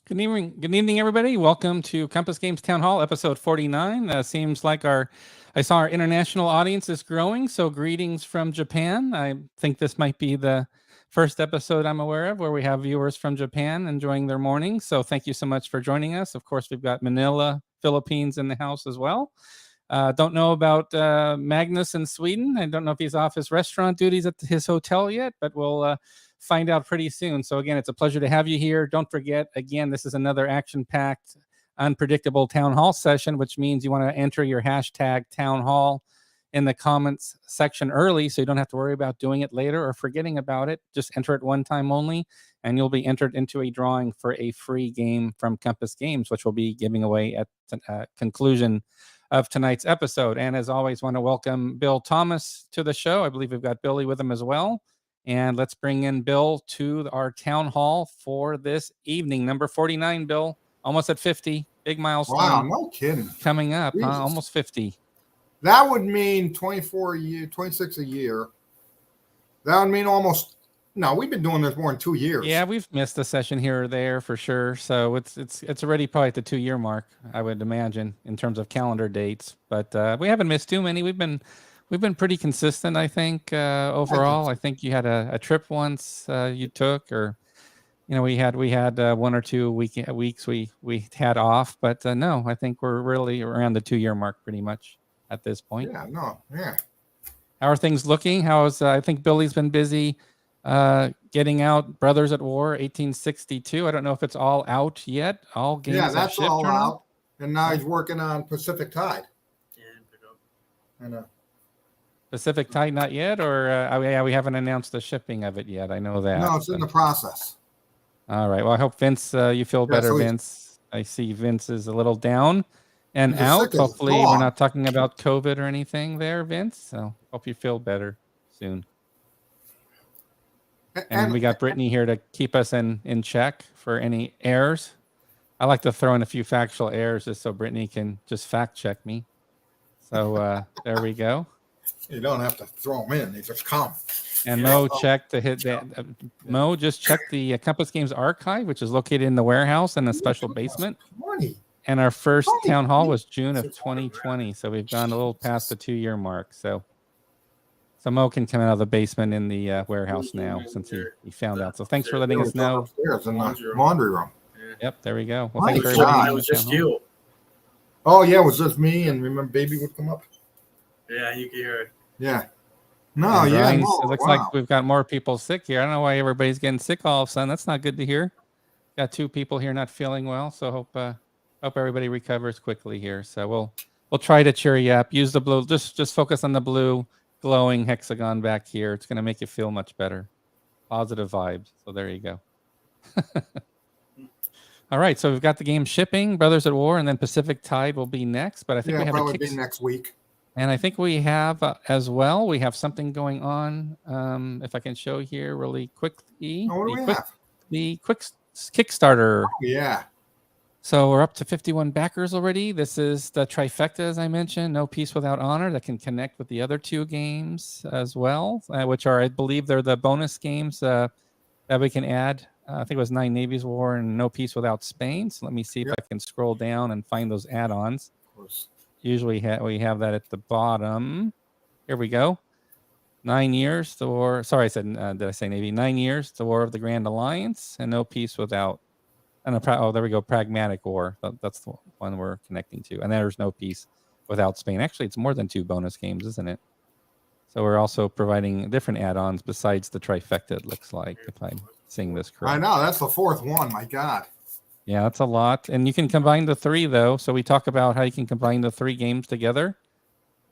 Good evening, everybody. Welcome to Compass Games Town Hall, episode 49. Seems like I saw our international audience is growing, so greetings from Japan. I think this might be the first episode I'm aware of where we have viewers from Japan enjoying their morning. So thank you so much for joining us. Of course, we've got Manila, Philippines in the house as well. Don't know about Magnus in Sweden. I don't know if he's off his restaurant duties at his hotel yet, but we'll find out pretty soon. So again, it's a pleasure to have you here. Don't forget, again, this is another action-packed, unpredictable town hall session, which means you want to enter your hashtag town hall in the comments section early so you don't have to worry about doing it later or forgetting about it. Just enter it one time only, and you'll be entered into a drawing for a free game from Compass Games, which we'll be giving away at the conclusion of tonight's episode. And as always, want to welcome Bill Thomas to the show. I believe we've got Billy with him as well. And let's bring in Bill to our town hall for this evening. Number 49, Bill. Almost at 50. Big milestone. Wow, no kidding. Coming up, almost 50. That would mean 24 a year, 26 a year. That would mean almost, no, we've been doing this more than 2 years. Yeah, we've missed a session here or there for sure. So it's already probably at the 2-year mark, I would imagine, in terms of calendar dates. But we haven't missed too many. We've been pretty consistent, I think, overall. I think you had a trip once you took, or we had 1 or 2 weeks we had off, but no, I think we're really around the 2-year mark pretty much at this point. Yeah. How are things looking? How's I think Billy's been busy getting out Brothers at War 1862. I don't know if it's all out yet. All games yeah, that's shipped all or out. not? And now he's working on Pacific Tide. I know. Pacific Tide not yet, or we haven't announced the shipping of it yet. I know that. No, it's in the process. All right. Well, I hope Vince, you feel better, Vince. I see Vince is a little down and out. Hopefully, we're not talking about COVID or anything there, Vince. So hope you feel better soon. And we got Brittany here to keep us in check for any errors. I like to throw in a few factual errors just so Brittany can just fact check me. So there we go. You don't have to throw them in; they just come. And Mo checked to hit that. Mo just checked the Compass Games archive, which is located in the warehouse in a special basement. And our first town hall was June of 2020, so we've gone a little past the 2-year mark. So Mo can come out of the basement in the warehouse now since he found out. So thanks for letting us know. Upstairs in the laundry room. Yep, there we go. Well, thanks for everybody. It was just you. Oh yeah, it was just me. And remember, baby would come up. Yeah, you can hear it. Yeah. No, yeah. It looks like we've got more people sick here. I don't know why everybody's getting sick all of a sudden. That's not good to hear. Got 2 people here not feeling well, so hope everybody recovers quickly here. So we'll try to cheer you up. Use the blue. Just focus on the blue glowing hexagon back here. It's going to make you feel much better. Positive vibes. So there you go. All right, so we've got the game shipping, Brothers at War, and then Pacific Tide will be next. But I think we have probably be next week. And I think we have as well. We have something going on. If I can show here really quickly. Oh, what do we have? The quick Kickstarter. Yeah. So we're up to 51 backers already. This is the trifecta, as I mentioned. No Peace Without Honor that can connect with the other 2 games as well, which are, I believe, they're the bonus games that we can add. I think it was 9 Navies War and No Peace Without Spain. So let me see if I can scroll down and find those add-ons. Of course. Usually we have that at the bottom. Here we go. 9 years, the war. Sorry, I said, did I say Navy? 9 years, the War of the Grand Alliance, and No Peace Without. There we go. Pragmatic War. That's the one we're connecting to. And there's No Peace Without Spain. Actually, it's more than 2 bonus games, isn't it? So we're also providing different add-ons besides the trifecta, it looks like, if I'm seeing this correct. I know. That's the 4th one. My God. Yeah, that's a lot. And you can combine the 3, though. So we talk about how you can combine the 3 games together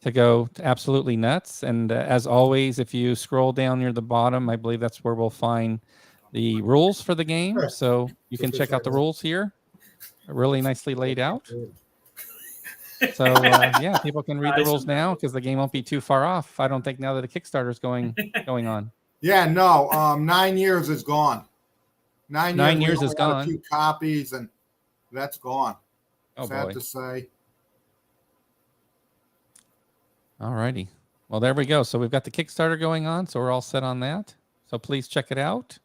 to go absolutely nuts. And as always, if you scroll down near the bottom, I believe that's where we'll find the rules for the game. So you can check out the rules here. Really nicely laid out. So, yeah, people can read the rules now because the game won't be too far off. I don't think now that the Kickstarter is going on. Yeah, no. 9 years is gone. 9 years is gone. A few copies, and that's gone. Oh, sad boy. to say. All righty. Well, there we go. So we've got the Kickstarter going on, so we're all set on that. So please check it out.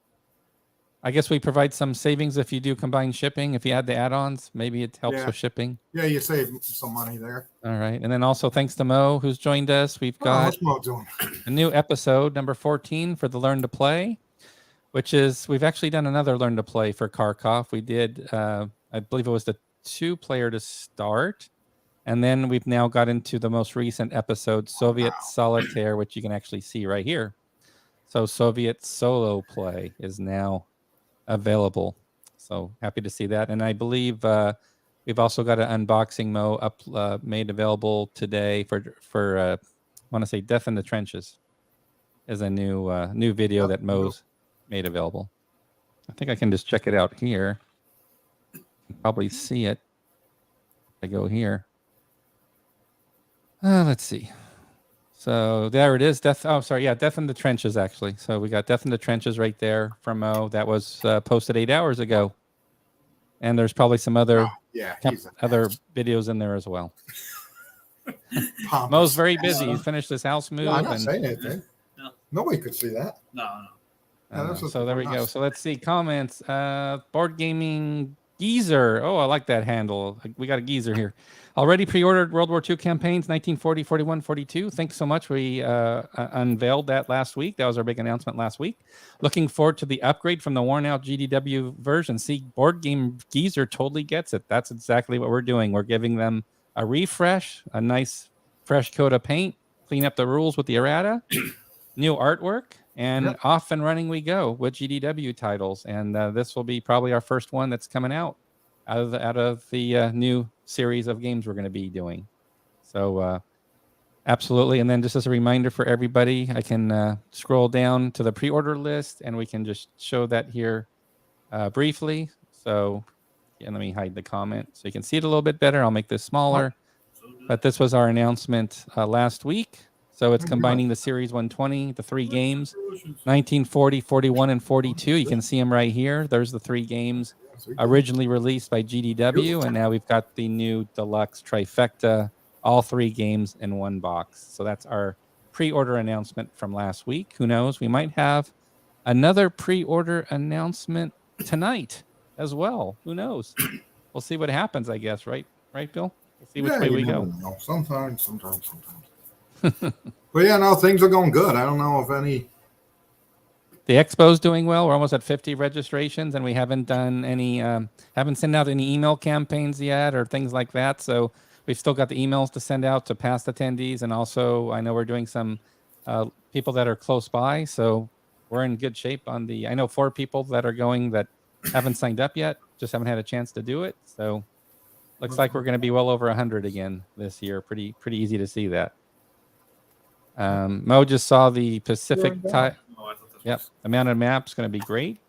I guess we provide some savings if you do combine shipping. If you add the add-ons, maybe it helps Yeah. with shipping. Yeah, you save some money there. All right. And then also thanks to Mo, who's joined us. We've got What's Mo doing? a new episode, number 14 for the Learn to Play, which is, we've actually done another Learn to Play for Kharkov. We did, I believe it was the 2-player to start. And then we've now got into the most recent episode, Soviet Solitaire, which you can actually see right here. So Soviet Solo Play is now available. So happy to see that. And I believe we've also got an unboxing made available today for I want to say Death in the Trenches is a new video that Mo's made available. I think I can just check it out here. You can probably see it. I go here. Let's see. So there it is. Death in the Trenches, actually. So we got Death in the Trenches right there from Mo. That was posted 8 hours ago. And there's probably some other other videos in there as well. Mo's very busy. He's finished his house move. No, I'm not saying anything. No. Nobody could see that. No. So there we go. So let's see comments. Board Gaming Geezer. Oh, I like that handle. We got a geezer here. Already pre-ordered World War II campaigns, 1940, 41, 42. Thanks so much. We unveiled that last week. That was our big announcement last week. Looking forward to the upgrade from the worn-out GDW version. See, Board Game Geezer totally gets it. That's exactly what we're doing. We're giving them a refresh, a nice fresh coat of paint, clean up the rules with the errata, new artwork, and off and running we go with GDW titles. And this will be probably our first one that's coming out of the new series of games we're going to be doing. So absolutely. And then just as a reminder for everybody, I can scroll down to the pre-order list and we can just show that here briefly. So let me hide the comment so you can see it a little bit better. I'll make this smaller. But this was our announcement last week. So it's combining the Series 120, the 3 games, 1940, 41, and 42. You can see them right here. There's the 3 games originally released by GDW, and now we've got the new deluxe trifecta, all 3 games in one box. So that's our pre-order announcement from last week. Who knows? We might have another pre-order announcement tonight as well. Who knows? We'll see what happens, I guess, right? Right, Bill? We'll see which way we go. Sometimes. But yeah, no, things are going good. I don't know if any. The expo's doing well. We're almost at 50 registrations, and we haven't done any, haven't sent out any email campaigns yet or things like that. So we've still got the emails to send out to past attendees, and also I know we're doing some people that are close by. So we're in good shape on the. I know 4 people that are going that haven't signed up yet, just haven't had a chance to do it. So looks like we're going to be well over 100 again this year. Pretty easy to see that. Mo just saw the Pacific Tide. Yep, the mounted map's going to be great.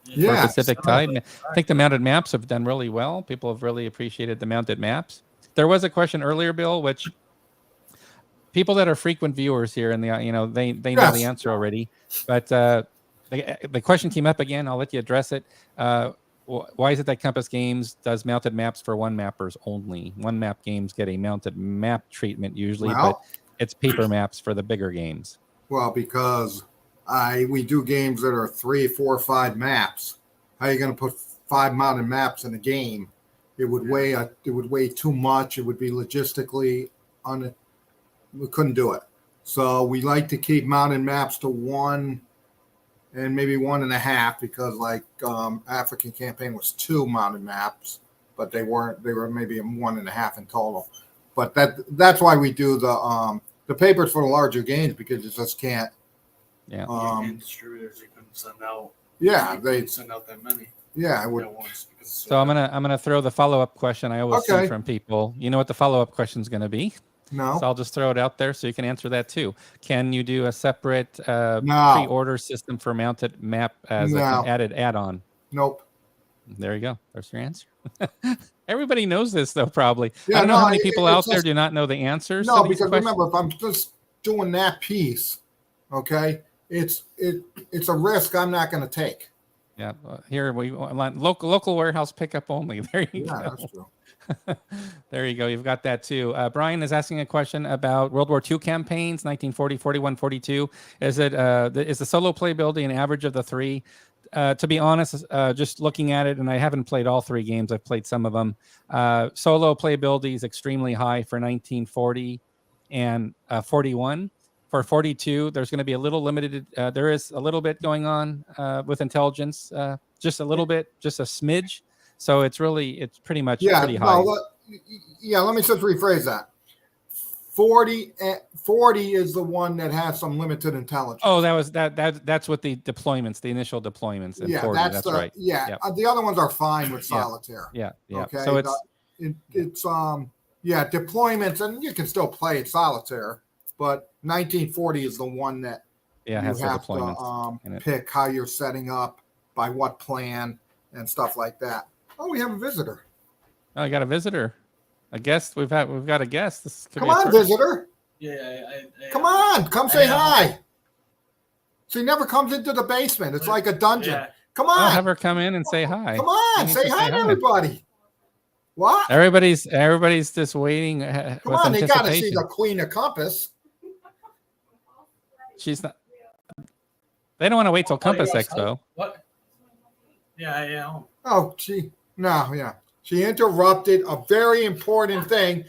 Yeah, Pacific Tide. I think the mounted maps have done really well. People have really appreciated the mounted maps. There was a question earlier, Bill, which people that are frequent viewers here and they know the answer already. But the question came up again. I'll let you address it. Why is it that Compass Games does mounted maps for one mappers only? One map games get a mounted map treatment usually, but it's paper maps for the bigger games. Well, because we do games that are 3, 4, 5 maps. How are you going to put 5 mounted maps in a game? It would weigh too much. It would be logistically we couldn't do it. So we like to keep mounted maps to 1 and maybe 1.5 because like African campaign was 2 mounted maps, but they weren't. They were maybe 1.5 in total. But that's why we do the papers for the larger games because it just can't. Yeah. Distributors you couldn't send out. Yeah, they send out that many. Yeah, it would. So I'm gonna throw the follow-up question I always see from people. You know what the follow-up question is going to be? No. So I'll just throw it out there so you can answer that too. Can you do a separate pre-order system for mounted map as an added add-on? Nope. There you go. There's your answer. Everybody knows this though, probably. Yeah, I don't know how many people out there do not know the answers. No, because remember, if I'm just doing that piece, okay, it's a risk I'm not going to take. Yeah, here we want local warehouse pickup only. There you go. That's true. There you go. You've got that too. Brian is asking a question about World War II campaigns, 1940, 41, 42. Is the solo playability an average of the 3? to be honest, just looking at it, and I haven't played all 3 games. I've played some of them. Solo playability is extremely high for 1940 and 41. For 42, there's going to be a little limited. There is a little bit going on with intelligence, just a little bit, just a smidge. So it's pretty much pretty high. Let me just rephrase that. 40 is the one that has some limited intelligence. Oh, that's what the deployments, the initial deployments. In 40, that's right. Yeah, yep. The other ones are fine with Solitaire. Yeah. Okay. So it's deployments, and you can still play Solitaire, but 1940 is the one that you has have the deployments to pick how you're setting up, by what plan, and stuff like that. Oh, we have a visitor. Oh, I got a visitor. A guest. We've got a guest. This could Come be a on, first. visitor. Yeah. Come on, come say hi. She never comes into the basement. It's like a dungeon. Yeah. Come I'll on. have her come in and say hi. Come on, say hi to everybody. What? Everybody's just waiting. Come on, they got to see the Queen of Compass. She's not. They don't want to wait till Compass Expo. What? Yeah. Oh, she interrupted a very important thing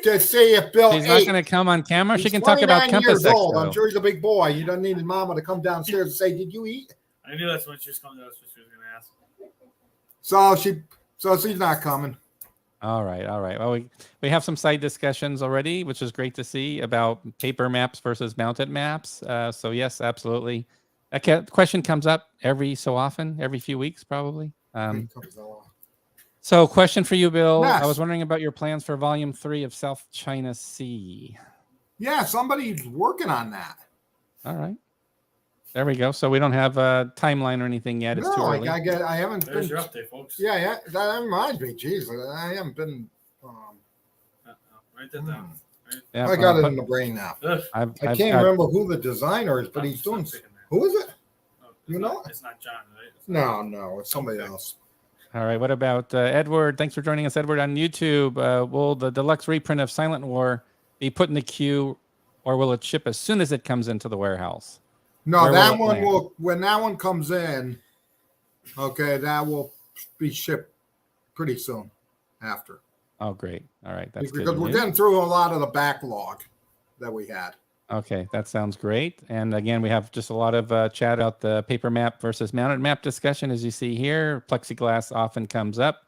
to see if Bill. She's not going to come on camera. She can talk about Compass Expo. I'm sure he's a big boy. You don't need his mama to come downstairs and say, "Did you eat?" I knew that's when she was coming. That's what she was going to ask. So she's not coming. All right. Well, we have some side discussions already, which is great to see, about paper maps versus mounted maps. So yes, absolutely. That question comes up every so often, every few weeks, probably. So question for you, Bill. Yes. I was wondering about your plans for Volume 3 of South China Sea. Yeah, somebody's working on that. All right. There we go. So we don't have a timeline or anything yet. It's too early. I haven't. There's your update, folks. Yeah. That reminds me. Jeez, I haven't been. Write that down. Yeah, I got it in the brain now. I can't remember who the designer is, but he's doing. Who is it? You know? It's not John, right? No, it's somebody else. All right. What about Edward? Thanks for joining us, Edward, on YouTube. Will the deluxe reprint of Silent War be put in the queue, or will it ship as soon as it comes into the warehouse? No, that one will. When that one comes in, okay, that will be shipped pretty soon after. Oh, great. All right. That's because we're getting through a lot of the backlog that we had. Okay, that sounds great. And again, we have just a lot of chat about the paper map versus mounted map discussion. As you see here, plexiglass often comes up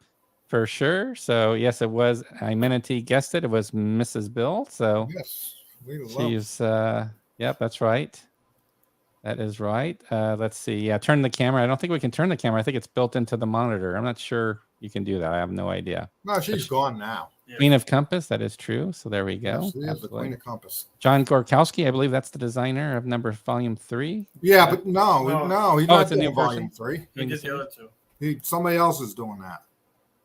for sure. So yes, it was. Imenity guessed it. It was Mrs. Bill. So yes, she's. Yep, that's right. That is right. Let's see. Yeah, turn the camera. I don't think we can turn the camera. I think it's built into the monitor. I'm not sure you can do that. I have no idea. No, she's gone now. Queen of Compass. That is true. So there we go. Yes, she is the Queen of Compass. John Gorkowski, I believe that's the designer of Volume 3. Yeah, but no, he's not it's a new Volume version? 3. He did the other two. Somebody else is doing that.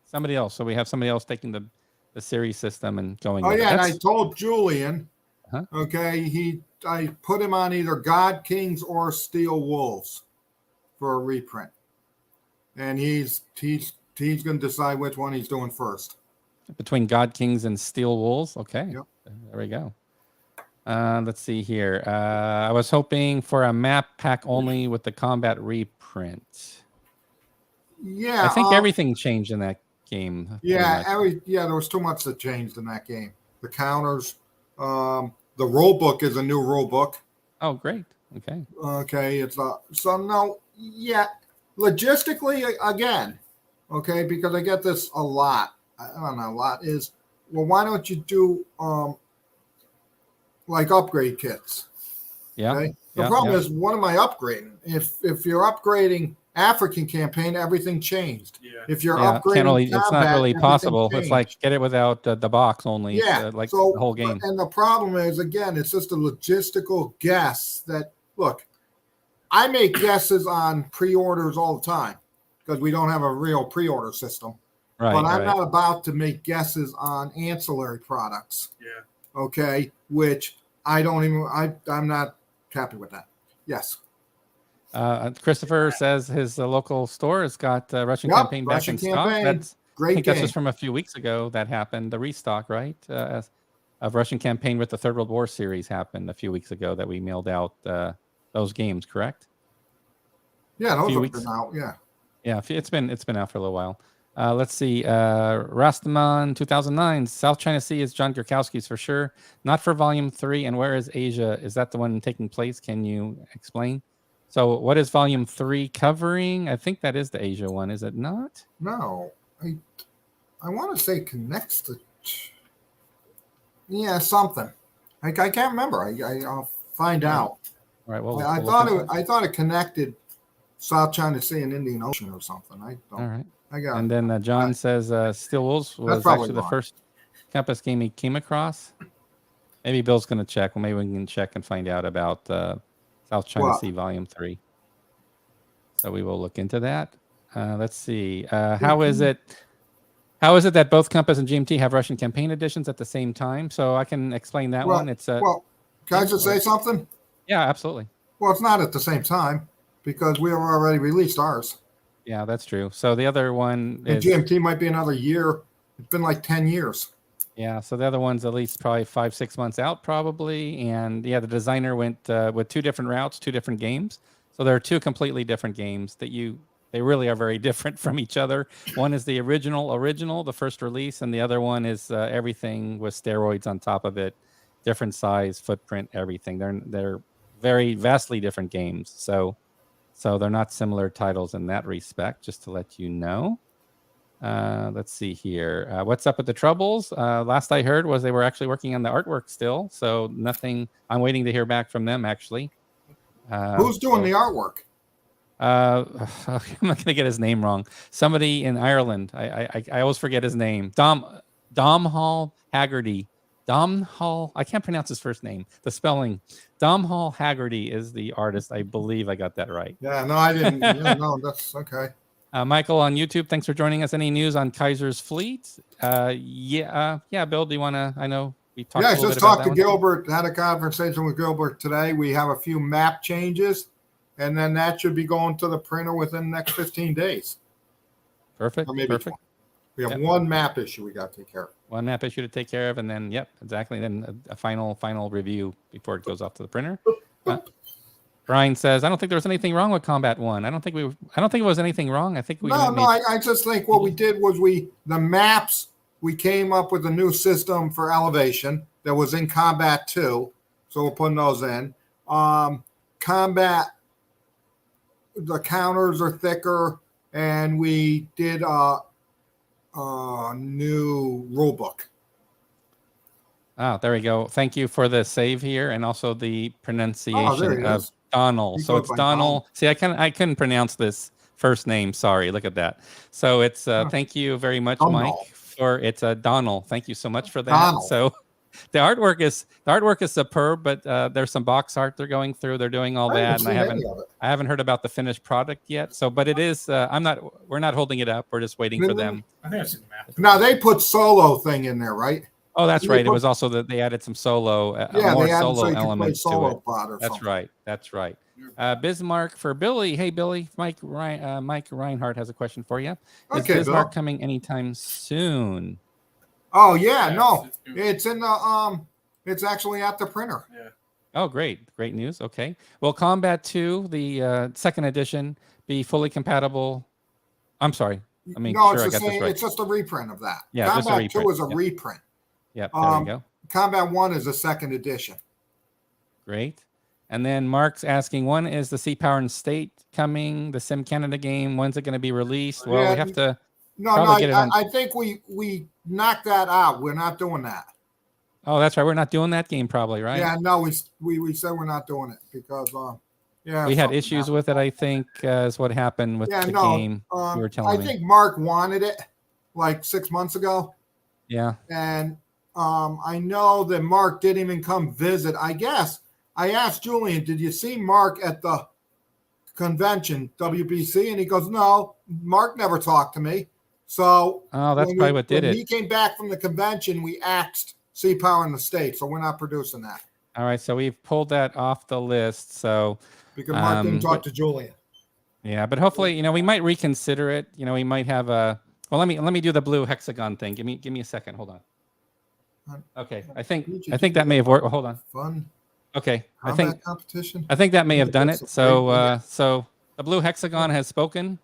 Somebody else. So we have somebody else taking the series system and going. Oh yeah, and I told Julian. Okay, I put him on either God Kings or Steel Wolves for a reprint, and he's going to decide which one he's doing first. Between God Kings and Steel Wolves. Okay. Yep. There we go. Let's see here. I was hoping for a map pack only with the combat reprint. Yeah. I think everything changed in that game. Yeah. There was too much that changed in that game. The counters, the rule book is a new rule book. Oh, great. Okay. Okay. Logistically again, okay, because I get this a lot. I don't know, a lot is, well, why don't you do like upgrade kits? Yeah. Okay? The problem is, what am I upgrading? If you're upgrading African campaign, everything changed. Yeah. If you're upgrading it's not really possible. Changed. It's like get it without the box only. Yeah. Like so, the whole game. And the problem is, again, it's just a logistical guess that, look, I make guesses on pre-orders all the time because we don't have a real pre-order system. Right, but I'm not about to make guesses on ancillary products. Yeah. Okay. Which I'm not happy with that. Yes. Christopher says his local store has got Russian Campaign back in stock. That's great. I think that's just from a few weeks ago that happened. The restock, right? Of Russian Campaign with the Third World War series happened a few weeks ago that we mailed out those games, correct? Yeah, those few have weeks. been out. Yeah. Yeah, it's been out for a little while. Let's see. Rastaman 2009. South China Sea is John Gurkowski's for sure. Not for Volume 3. And where is Asia? Is that the one taking place? Can you explain? So what is Volume 3 covering? I think that is the Asia one. Is it not? No, I want to say connects to. Yeah, something. I can't remember. I'll find out. All right. Well, I thought it connected South China Sea and Indian Ocean or something. I don't. All right. I got. And then John says Steel Wolves was probably actually the wrong. first Compass game he came across. Maybe Bill's going to check. Well, maybe we can check and find out about South China Sea Volume 3. So we will look into that. Let's see. How is it? How is it that both Compass and GMT have Russian campaign editions at the same time? So I can explain that one. It's can I just say something? Yeah, absolutely. Well, it's not at the same time because we have already released ours. Yeah, that's true. So the other one And is GMT might be another year. It's been like 10 years. Yeah, so the other one's at least probably 5-6 months out, probably. And yeah, the designer went with 2 different routes, 2 different games. So there are 2 completely different games that they really are very different from each other. One is the original, the first release, and the other one is everything with steroids on top of it, different size, footprint, everything. They're very vastly different games. So they're not similar titles in that respect, just to let you know. Let's see here. What's up with the Troubles? Last I heard was they were actually working on the artwork still. So nothing. I'm waiting to hear back from them, actually. Who's doing the artwork? I'm not going to get his name wrong. Somebody in Ireland. I always forget his name. Domhnall Haggerty. Domhnall. I can't pronounce his first name. The spelling. Domhnall Haggerty is the artist. I believe I got that right. Yeah, no, I didn't. No, that's okay. Michael on YouTube, thanks for joining us. Any news on Kaiser's fleet? Yeah, Bill, do you want to? I know we talked. Yeah, just talked to Gilbert. Had a conversation with Gilbert today. We have a few map changes, and then that should be going to the printer within the next 15 days. Perfect. Or maybe Perfect. 20. We have one map issue we got to take care of. One map issue to take care of, and then exactly. Then a final review before it goes off to the printer. Brian says, "I don't think there was anything wrong with Combat 1. I don't think it was anything wrong. I think we I just think what we did was the maps. We came up with a new system for elevation that was in Combat 2, so we're putting those in. Combat, the counters are thicker, and we did a new rule book. Oh, there we go. Thank you for the save here, and also the pronunciation of Donald. So it's Donald. See, I couldn't pronounce this first name. Sorry. Look at that. So it's thank you very much, Mike. It's Donald. Thank you so much for that. Donald. So the artwork is superb, but there's some box art they're going through. They're doing all that, and I haven't heard about the finished product yet. So, but it is. We're not holding it up. We're just waiting for them. I think I've seen the map. Now they put solo thing in there, right? Oh, that's right. It was also that they added some solo, more solo elements to it. That's right. Bismarck for Billy. Hey, Billy. Mike Reinhardt has a question for you. Is Bismarck coming anytime soon? Oh yeah, no, it's in the it's actually at the printer. Yeah. Oh, great news. Okay. Will Combat 2, the second edition, be fully compatible? I'm sorry. No, it's the same. It's just a reprint of that. Yeah, Combat 2 is a reprint. Yep, there you go. Combat 1 is a second edition. Great. And then Mark's asking, when is the Sea Power and State coming? The Sim Canada game, when's it going to be released? Well, we have to I think we knocked that out. We're not doing that. Oh, that's right. We're not doing that game probably, right? Yeah, no, we said we're not doing it because we had issues with it, I think, is what happened with the game. You were telling me. I think Mark wanted it like 6 months ago. Yeah. And I know that Mark didn't even come visit. I guess I asked Julian, did you see Mark at the convention, WBC? And he goes, no, Mark never talked to me. So that's probably what did it. When he came back from the convention, we axed Sea Power in the State. So we're not producing that. All right. So we've pulled that off the list. So because Mark didn't talk to Julian. Yeah, but hopefully, we might reconsider it. We might have a. Well, let me do the blue hexagon thing. Give me a second. Hold on. Okay, I think that may have worked. Hold on. Fun. Okay, Combat competition. I think that may have done it. So The blue hexagon has spoken.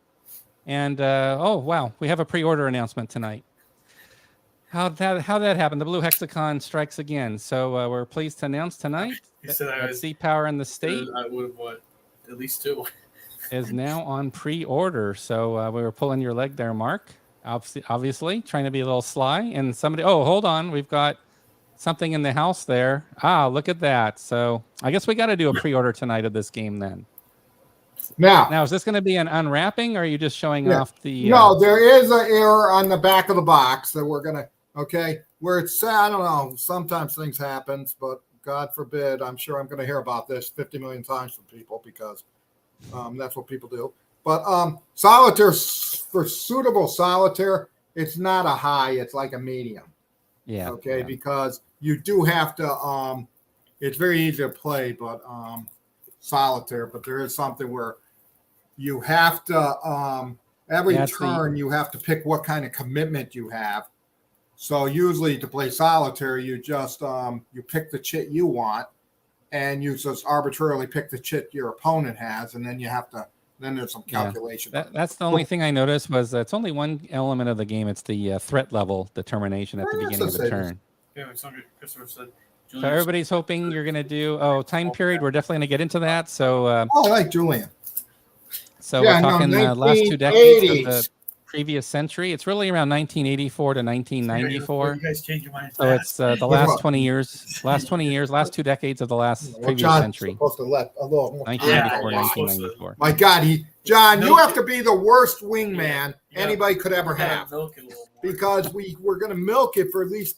And oh wow, we have a pre-order announcement tonight. How that happened? The blue hexagon strikes again. So we're pleased to announce tonight that Sea Power in the State I would have bought at least 2. is now on pre-order. So we were pulling your leg there, Mark. Obviously, trying to be a little sly. And somebody, oh, hold on, we've got something in the house there. Ah, look at that. So I guess we got to do a pre-order tonight of this game then. Now, is this going to be an unwrapping, or are you just showing off the? No, there is an error on the back of the box that we're gonna. Okay, where it's I don't know. Sometimes things happen, but God forbid. I'm sure I'm going to hear about this 50 million times from people because that's what people do. But solitaire, for suitable solitaire, it's not a high. It's like a medium. Yeah. Okay, yeah. because you do have to. It's very easy to play, but solitaire. But there is something where you have to every turn you have to pick what kind of commitment you have. So usually to play solitaire, you just you pick the chit you want, and you just arbitrarily pick the chit your opponent has, and then you have to. Then there's some calculation. That's the only thing I noticed was it's only one element of the game. It's the threat level determination at the beginning of the turn. Yeah, Christopher said. So everybody's hoping you're going to do time period. We're definitely going to get into that. So I like Julian. So we're talking last 2 decades of the previous century. It's really around 1984 to 1994. You guys change your mind. So it's the last 20 years, last 2 decades of the last previous century. Supposed to let a little more. 1984, 1994. My God, John, you have to be the worst wingman anybody could ever have, because we're going to milk it for at least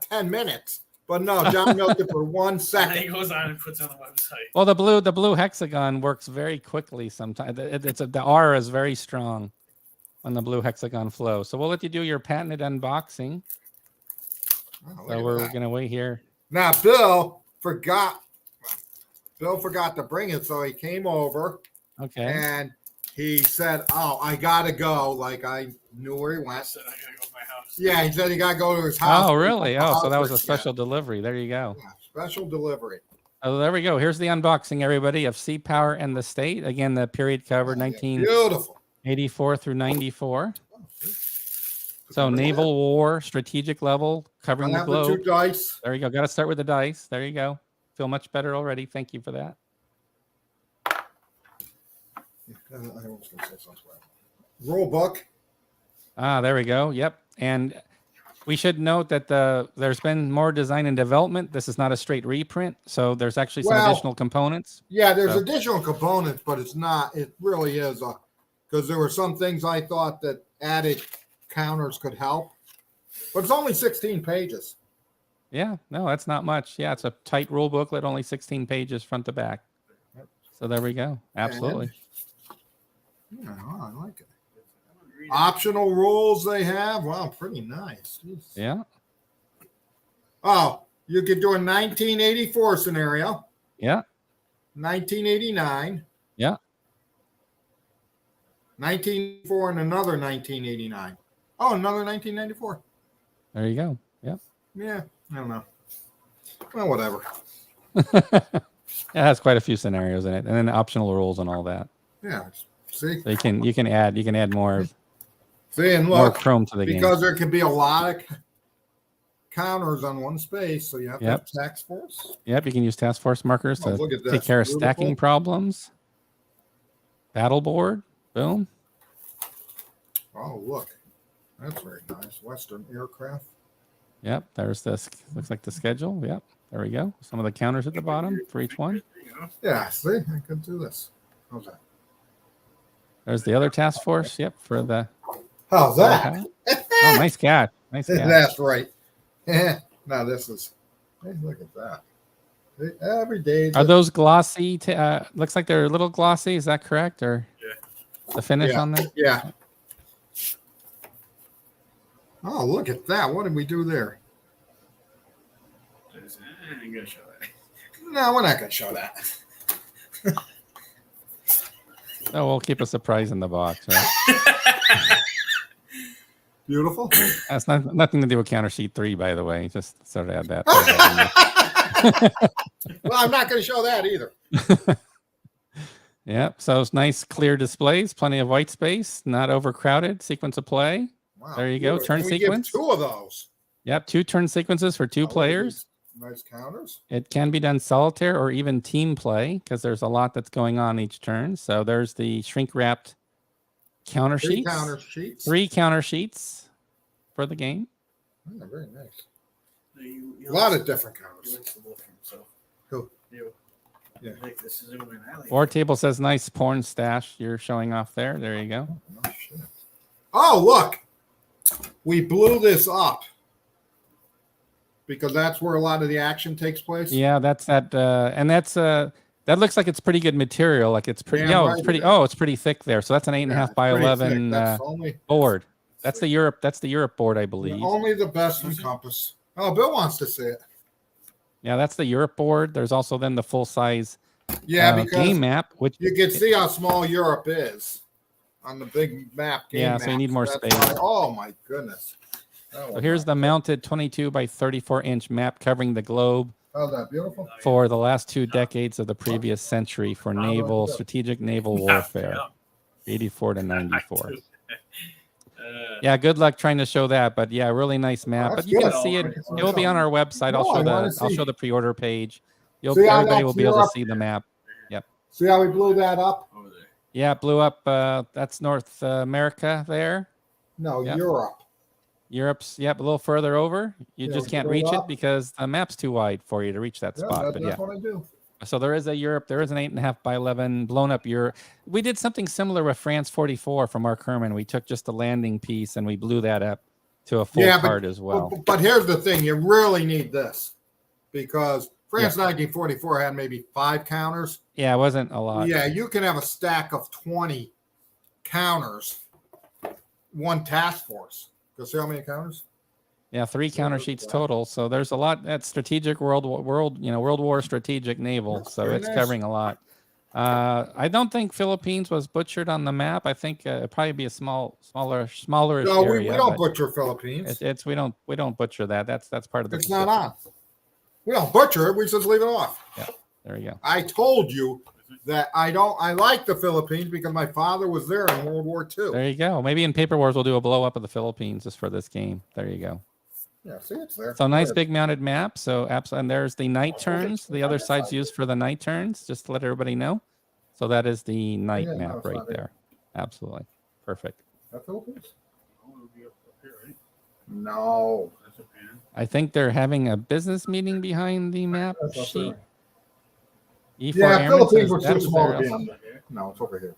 10 minutes. But no, John milked it for 1 second. And he goes on and puts it on the website. Well, the blue hexagon works very quickly sometimes. The R is very strong on the blue hexagon flow. So we'll let you do your patented unboxing. Oh, so we're going to wait here. Now, Bill forgot to bring it, so he came over. Okay. And he said, "Oh, I gotta go." Like I knew where he went. I said, I gotta go to my house. Yeah, he said he gotta go to his house. Oh, really? Oh, so that was a special delivery. There you go. Yeah, special delivery. Oh, there we go. Here's the unboxing, everybody, of Sea Power and the State. Again, the period covered 1984 through 94. So naval war, strategic level, covering the globe. The 2 dice. There you go. Got to start with the dice. There you go. Feel much better already. Thank you for that. I was going to say something. Rule book. Ah, there we go. Yep. And we should note that there's been more design and development. This is not a straight reprint, so there's actually some additional components. Yeah, there's additional components, but it's not. It really is because there were some things I thought that added counters could help, but it's only 16 pages. Yeah, no, that's not much. Yeah, it's a tight rule booklet, only 16 pages front to back. So there we go. Absolutely. Yeah, I like it. Optional rules they have. Wow, pretty nice. Jeez. Yeah. Oh, you could do a 1984 scenario. Yeah. 1989. Yeah. 1984 and another 1989. Oh, another 1994. There you go. Yep. Yeah, I don't know. Well, whatever. It has quite a few scenarios in it, and then optional rules and all that. Yeah. See, so you can add more. See, and look, more chrome to the game because there can be a lot of counters on one space, so you have to have task force. Yep, you can use task force markers to take care of stacking problems. Battle board, boom. Oh, look, that's very nice. Western aircraft. Yep, there's this. Looks like the schedule. Yep, there we go. Some of the counters at the bottom for each one. Yeah, see, I could do this. How's that? There's the other task force. Yep, for the. How's that? Oh, nice catch. Nice catch. That's right. Now this is. Hey, look at that. Every day. Are those glossy? Looks like they're a little glossy. Is that correct? Or the finish on them? Yeah. Oh, look at that. What did we do there? I'm gonna show that. No, we're not going to show that. Oh, we'll keep a surprise in the box, right? Beautiful. That's nothing to do with counter sheet 3, by the way. Just sort of add that. Well, I'm not going to show that either. Yep. So it's nice, clear displays, plenty of white space, not overcrowded. Sequence of play. Wow, There you go. beautiful. Turn And we give sequence. 2 of those. Yep. 2 turn sequences for 2 Oh, look at players. these nice counters. It can be done solitaire or even team play because there's a lot that's going on each turn. So there's the shrink wrapped counter 3 sheets. counter sheets. 3 counter sheets for the game. Oh, very nice. You A lot of different counters. He likes to look for himself. Who? You. Yeah. Like this is when I like. 4 table says nice porn stash you're showing off there. There you go. Oh, shit. Oh, look. We blew this up because that's where a lot of the action takes place. Yeah, that's that, and that's that looks like it's pretty good material. Like it's pretty. Damn Oh, right it's pretty. it is. Oh, it's pretty thick there. So that's an 8.5 Yeah, by pretty 11 thick. That's only, board. That's the Europe. That's the Europe board, I believe. only the best in Compass. Oh, Bill wants to see it. Yeah, that's the Europe board. There's also then the full size Yeah, because game map, which you can see how small Europe is on the big map. Game Yeah, so you map. need more That's space. why- oh my goodness. So here's the mounted 22 by 34 inch map covering the globe Oh, that beautiful. for the last 2 decades of the previous century for naval, strategic naval warfare, 84 to 94. Yeah, good luck trying to show that, but yeah, really nice map. That's But you can good. see it. It will be on our website. No, I wanna I'll see. show the pre-order page. See how Everybody will that's be able to Europe? see the map. See how we blew that up? Over there. Yeah, it blew up. That's North America there. No, Yep. Europe. Europe's, a little further over. You Yeah, just can't blow reach it up. because the map's too wide for you to reach that Yeah, spot. But that's yeah. what I do. So there is a Europe. There is an 8.5 by 11 blown up Europe. We did something similar with France 44 from Mark Herman. We took just the landing piece and we blew that up to a full Yeah, but- card as well. But here's the thing: you really need this because France 1944 had maybe 5 counters. Yeah, it wasn't a lot. Yeah, you can have a stack of 20 counters, 1 task force. Go see how many counters? Yeah, 3 counter sheets total. So there's a lot. That's strategic World War strategic naval. That's So very it's nice. covering a lot. I don't think Philippines was butchered on the map. I think it'd probably be a smaller No, we area. don't but butcher Philippines. it's we don't butcher that. That's part of the. It's not on. We don't butcher it. We just leave it off. There you go. I told you that I like the Philippines because my father was there in World War II. There you go. Maybe in Paper Wars we'll do a blow up of the Philippines just for this game. There you go. Yeah, see, it's there. So nice There. big mounted map. So absolutely, and there's the night turns. The other side's used for the night turns. Just to let everybody know. So that is the night Yeah, no, map it's right not it. there. Absolutely perfect. That Philippines? Oh, it'll be up here, right? No. That's Japan. I think they're having a business meeting behind the map That's up sheet. there. E4 Yeah, Airmen Philippines says was too that's small their- to be on. Over here. No, it's over here.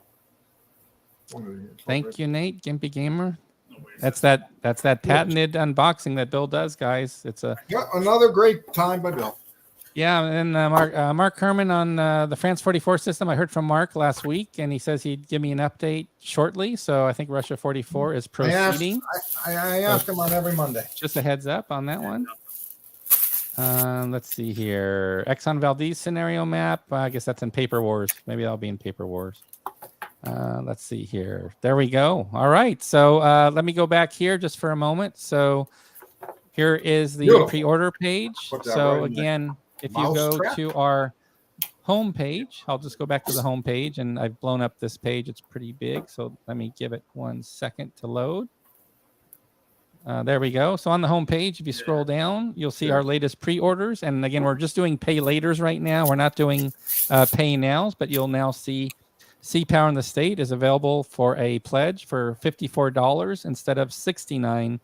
It's over here. Thank you, Nate, Gimpy Gamer. No, wait, That's that patented unboxing that Bill does, guys. It's a Yeah, another great time by Bill. Yeah, and Mark Herman on the France 44 system. I heard from Mark last week, and he says he'd give me an update shortly. So I think Russia 44 is proceeding. I ask him on every Monday. Just a heads up on that one. Let's see here. Exxon Valdez scenario map. I guess that's in Paper Wars. Maybe that'll be in Paper Wars. Let's see here. There we go. All right. So let me go back here just for a moment. So here is the Beautiful. pre-order page. Put that So right in there. again, if you Mouse go trap. to our home page, I'll just go back to the home page, and I've blown up this page. It's pretty big. So let me give it 1 second to load. There we go. So on the home page, if you scroll down, you'll see our latest pre-orders. And again, we're just doing pay laters right now. We're not doing pay nows, but you'll now see Sea Power in the State is available for a pledge for $54 instead of $69.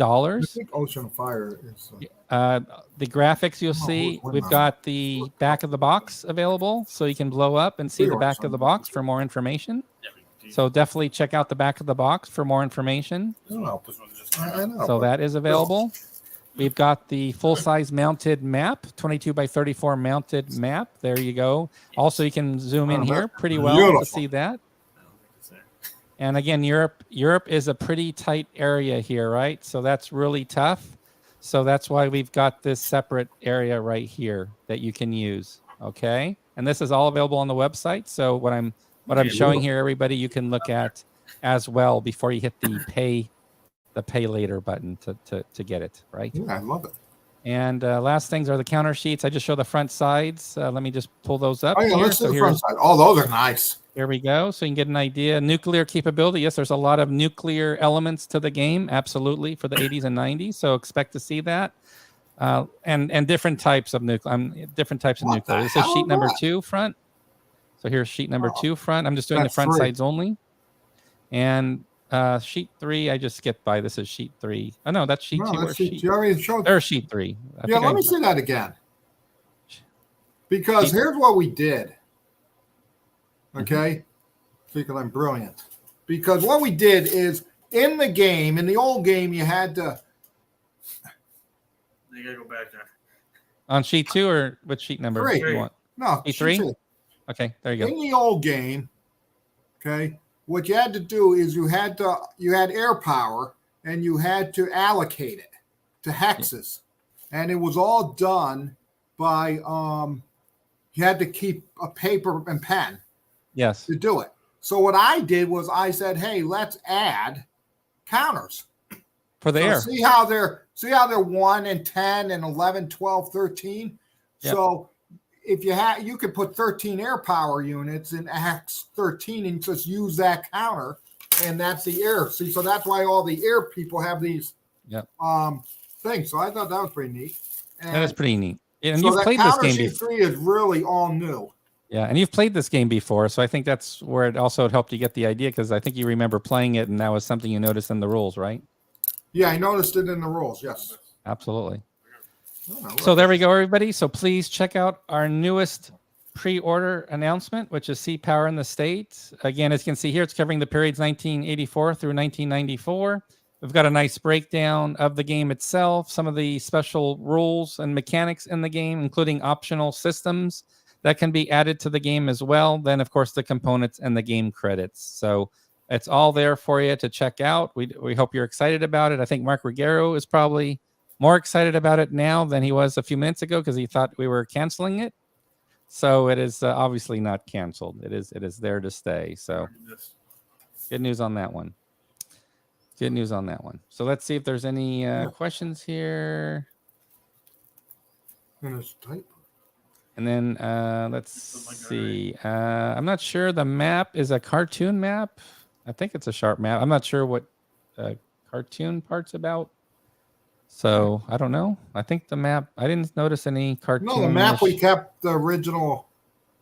I think Ocean of Fire is. The graphics you'll Oh, see, who's we've one got the back of the box available, so you can blow up and see the back of the box for more information. So definitely check out the back of the box for more information. No, This one's just I know. So but that is available. We've got the full-size mounted map, 22 by 34 mounted map. There you go. Also, you can zoom in Oh, here that's pretty well beautiful. to see that. I don't think it's there. And again, Europe is a pretty tight area here, right? So that's really tough. So that's why we've got this separate area right here that you can use. Okay. And this is all available on the website. So what I'm showing here, everybody, you can look at as well before you hit the pay later button to get it, right? Yeah, I love it. And last things are the counter sheets. I just show the front sides. Let me just pull those up. Oh, yeah, here. let's see So the front side. Oh, those are nice. Here we go. So you can get an idea. Nuclear capability. Yes, there's a lot of nuclear elements to the game. Absolutely, for the 80s and 90s. So expect to see that. And different types of nuclear. Different types of What nuclear. the This is hell sheet is number that? 2 front. So here's sheet number 2 front. I'm just doing the That's front 3. sides only. And sheet 3, I just skipped by. This is sheet 3. Oh no, that's sheet 2 No, or that's sheet. you already showed. Or sheet 3. Yeah, let me see that again. Because here's what we did. Okay? Because I'm brilliant. Because what we did is in the game, in the old game, you had to. You gotta go back there. On sheet 2 or which sheet number 3. you want? No, Sheet 3? two. Okay, there you go. In the old game, okay, what you had to do is you had air power and you had to allocate it to hexes. And it was all done by you had to keep a paper and pen Yes. to do it. So what I did was I said, hey, let's add counters. For the So air. see how they're 1 and 10 and 11, 12, 13. Yep. So if you could put 13 air power units in hex 13 and just use that counter, and that's the air. See, so that's why all the air people have these things. So I thought that was pretty neat. And That is pretty neat. And so you've that played this counter game sheet before. 3 is really all new. Yeah, and you've played this game before, so I think that's where it also helped you get the idea, because I think you remember playing it, and that was something you noticed in the rules, right? Yeah, I noticed it in the rules. Yes. Absolutely. Oh, So there we go, everybody. So please check out our newest pre-order announcement, which is Sea Power in the States. Again, as you can see here, it's covering the periods 1984 through 1994. We've got a nice breakdown of the game itself, some of the special rules and mechanics in the game, including optional systems that can be added to the game as well. Then, of course, the components and the game credits. So it's all there for you to check out. We hope you're excited about it. I think Mark Ruggiero is probably more excited about it now than he was a few minutes ago because he thought we were canceling it. So it is obviously not canceled. It is there to stay. So good news on that one. Good news on that one. So let's see if there's any questions here. And it's tight. And then let's see. I'm not sure the map is a cartoon map. I think it's a sharp map. I'm not sure what cartoon part's about. So I don't know. I think the map, I didn't notice any cartoon. No, the map we kept the original.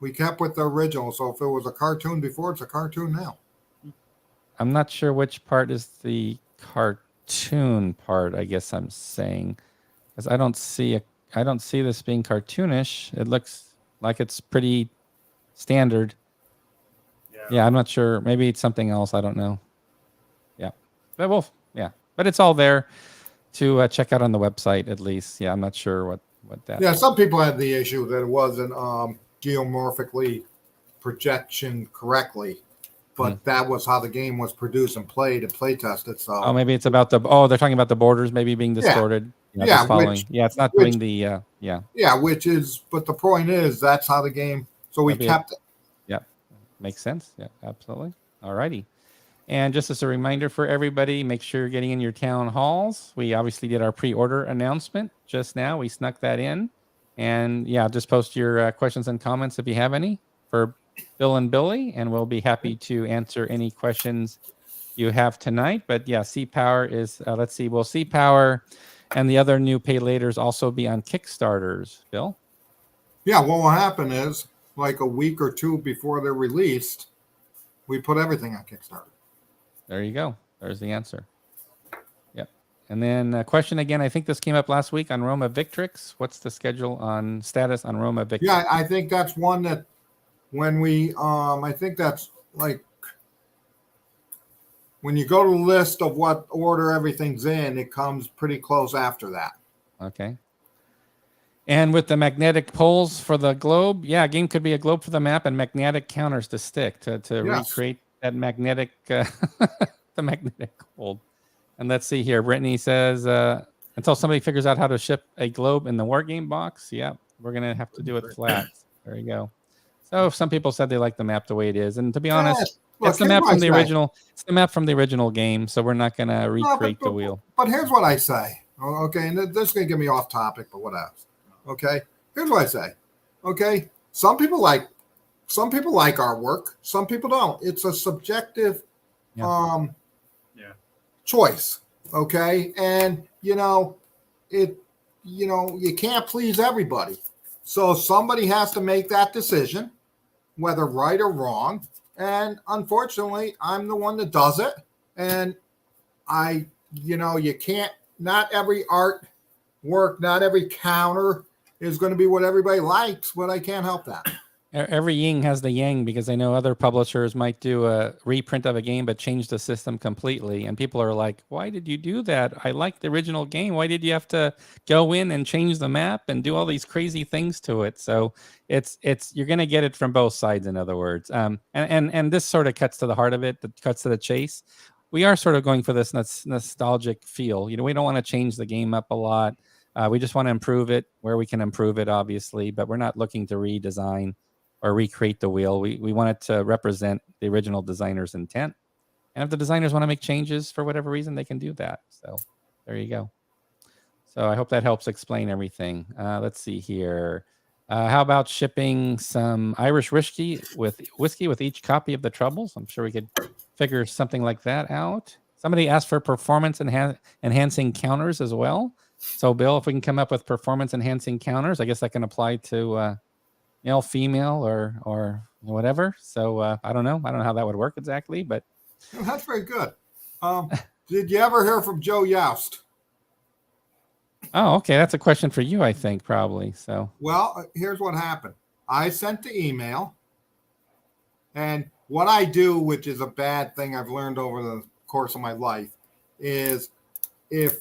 We kept with the original. So if it was a cartoon before, it's a cartoon now. I'm not sure which part is the cartoon part, I guess I'm saying. Because I don't see this being cartoonish. It looks like it's pretty standard. Yeah, I'm not sure. Maybe it's something else. I don't know. Yeah. But it's all there to check out on the website at least. Yeah, I'm not sure what that. Yeah, some people had the issue that it wasn't geomorphically projection correctly, but that was how the game was produced and played and play tested. So maybe it's about they're talking about the borders maybe being distorted. It's not doing the which is, but the point is that's how the game. So we kept it. Yeah, makes sense. Yeah, absolutely. All righty. And just as a reminder for everybody, make sure you're getting in your town halls. We obviously did our pre-order announcement just now. We snuck that in. And just post your questions and comments if you have any for Bill and Billy, and we'll be happy to answer any questions you have tonight. But Sea Power is, let's see, will Sea Power and the other new pay laters also be on Kickstarters, Bill? Yeah, what will happen is like a week or two before they're released, we put everything on Kickstarter. There you go. There's the answer. Yep. And then a question again, I think this came up last week on Roma Victrix. What's the schedule on status on Roma Victrix? Yeah, I think that's one that when we, I think that's like when you go to the list of what order everything's in, it comes pretty close after that. Okay. And with the magnetic poles for the globe, a game could be a globe for the map and magnetic counters to stick to recreate that magnetic, the magnetic hold. And let's see here. Brittany says, until somebody figures out how to ship a globe in the war game box, we're going to have to do it flat. There you go. So some people said they like the map the way it is. And to be honest, it's the map from the original. It's the map from the original game. So we're not going to recreate the wheel. But here's what I say. Okay, and this is going to get me off topic, but what else? Okay, here's what I say. Okay, some people like our work, some people don't. It's a subjective Yeah. choice. Okay, and you can't please everybody. So somebody has to make that decision, whether right or wrong. And unfortunately, I'm the one that does it. And you can't, not every art work, not every counter is going to be what everybody likes, but I can't help that. Every yin has the yang, because I know other publishers might do a reprint of a game but change the system completely, and people are like, why did you do that? I like the original game. Why did you have to go in and change the map and do all these crazy things to it? So it's you're going to get it from both sides, in other words. And this sort of cuts to the heart of it, that cuts to the chase. We are sort of going for this nostalgic feel. We don't want to change the game up a lot. We just want to improve it where we can improve it, obviously, but we're not looking to redesign or recreate the wheel. We want it to represent the original designer's intent. And if the designers want to make changes for whatever reason, they can do that. So there you go. So I hope that helps explain everything. Let's see here. How about shipping some Irish whiskey with each copy of the Troubles? I'm sure we could figure something like that out. Somebody asked for performance enhancing counters as well. So Bill, if we can come up with performance enhancing counters, I guess that can apply to male, female, or whatever. So I don't know how that would work exactly, but that's very good. Did you ever hear from Joe Youst? Oh, okay, that's a question for you, I think, probably. So well, here's what happened. I sent the email, and what I do, which is a bad thing I've learned over the course of my life, is if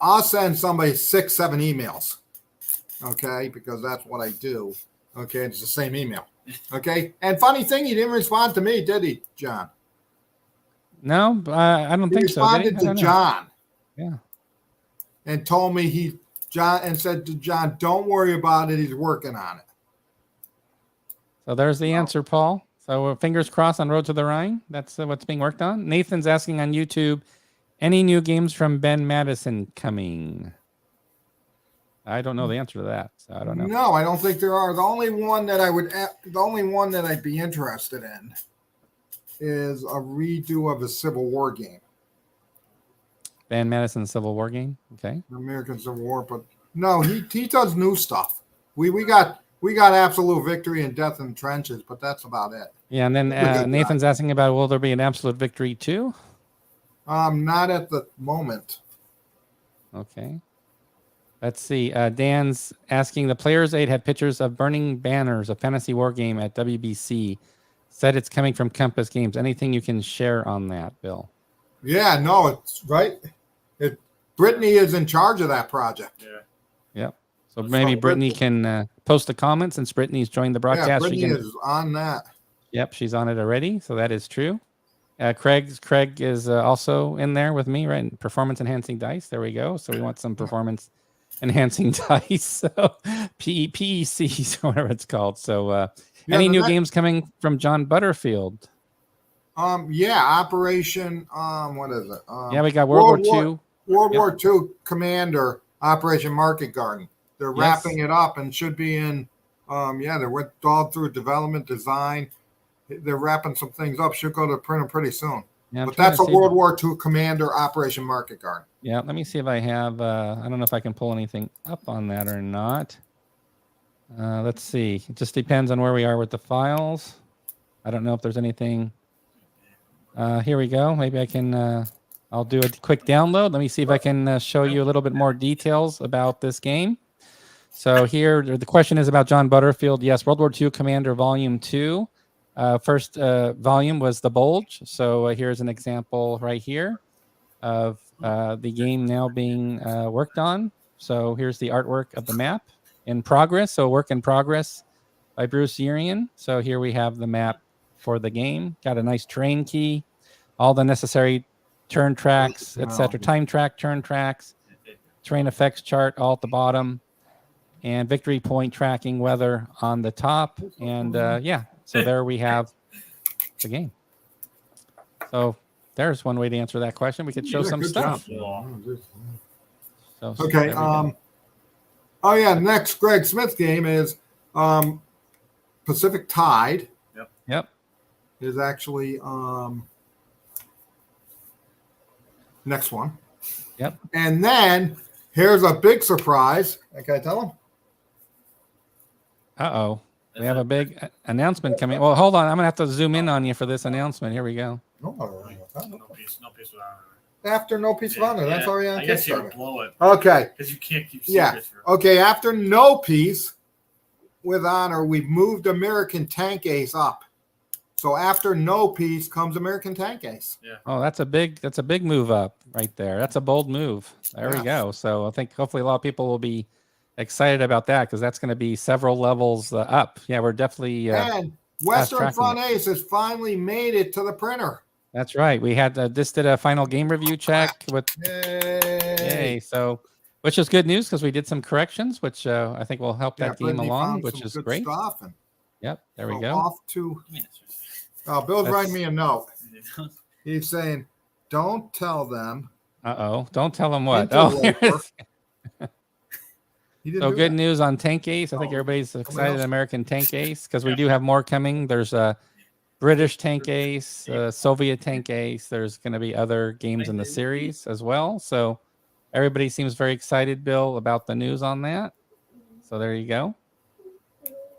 I'll send somebody 6-7 emails, okay, because that's what I do. Okay, it's the same email. Okay, and funny thing, he didn't respond to me, did he, John? No, I don't think so. He responded to John. Yeah. And told me said to John, don't worry about it. He's working on it. So there's the answer, Paul. So fingers crossed on Road to the Rhine. That's what's being worked on. Nathan's asking on YouTube, any new games from Ben Madison coming? I don't know the answer to that. So I don't know. No, I don't think there are. The only one that I'd be interested in is a redo of a Civil War game. Ben Madison Civil War game. Okay. American Civil War, but no, he does new stuff. We got Absolute Victory and Death in the Trenches, but that's about it. Yeah, and then Nathan's asking about, will there be an Absolute Victory 2? Not at the moment. Okay. Let's see. Dan's asking, the Player's Aid had pictures of burning banners, a fantasy war game at WBC. Said it's coming from Compass Games. Anything you can share on that, Bill? Yeah, no, it's right. Brittany is in charge of that project. Yeah. Yep. So maybe Brittany can post the comments since Brittany's joined the broadcast. Yeah, Brittany is on that. Yep, she's on it already. So that is true. Craig is also in there with me, right? Performance enhancing dice. There we go. So we want some performance enhancing dice. So PECs, whatever it's called. So any new games coming from John Butterfield? Operation what is it? We got World War II. World War II Commander, Operation Market Garden. They're wrapping it up and should be in they went all through development, design. They're wrapping some things up. Should go to printer pretty soon. Yeah, but that's a World War II Commander, Operation Market Garden. Yeah, let me see if I have I don't know if I can pull anything up on that or not. Let's see. It just depends on where we are with the files. I don't know if there's anything. Here we go. Maybe I can I'll do a quick download. Let me see if I can show you a little bit more details about this game. So here, the question is about John Butterfield. Yes, World War II Commander Volume 2. First volume was The Bulge. So here's an example right here of the game now being worked on. So here's the artwork of the map in progress. So work in progress by Bruce Urian. So here we have the map for the game. Got a nice terrain key, all the necessary turn tracks, etc. Time track, turn tracks, terrain effects chart all at the bottom, and victory point tracking weather on the top. And so there we have the game. So there's one way to answer that question. We could show Yeah, some good stuff. job. So, Okay. there we go. Oh yeah. Next Greg Smith game is Pacific Tide. Yep. Is actually next one. Yep. And then here's a big surprise. Can I tell them? Uh-oh. We have a big announcement coming. Well, hold on. I'm going to have to zoom in on you for this announcement. Here we go. No piece with honor. After No Piece of Honor. That's already on I guess you Kickstarter. would blow it. Okay. Because you can't keep Yeah. secrets for Okay. After No Piece with Honor, we've moved American Tank Ace up. So after No Piece comes American Tank Ace. Yeah. Oh, that's a big move up right there. That's a bold move. There we go. So I think hopefully a lot of people will be excited about that because that's going to be several levels up. Yeah, we're definitely and Western tracking Front Ace has finally made it to the printer. that's right. We had this did a final game review check with Yay. so which is good news because we did some corrections, which I think will help that game Brittany along, found which some is good great. Stuff and Yep, there we so go. Off to Bill's writing me a note. He's saying, "Don't tell them." Don't tell them what. Interloper. So good news on Tank Ace. I think everybody's excited American Tank Ace because we do have more coming. There's a British Tank Ace, Soviet Tank Ace. There's going to be other games in the series as well. So everybody seems very excited, Bill, about the news on that. So there you go.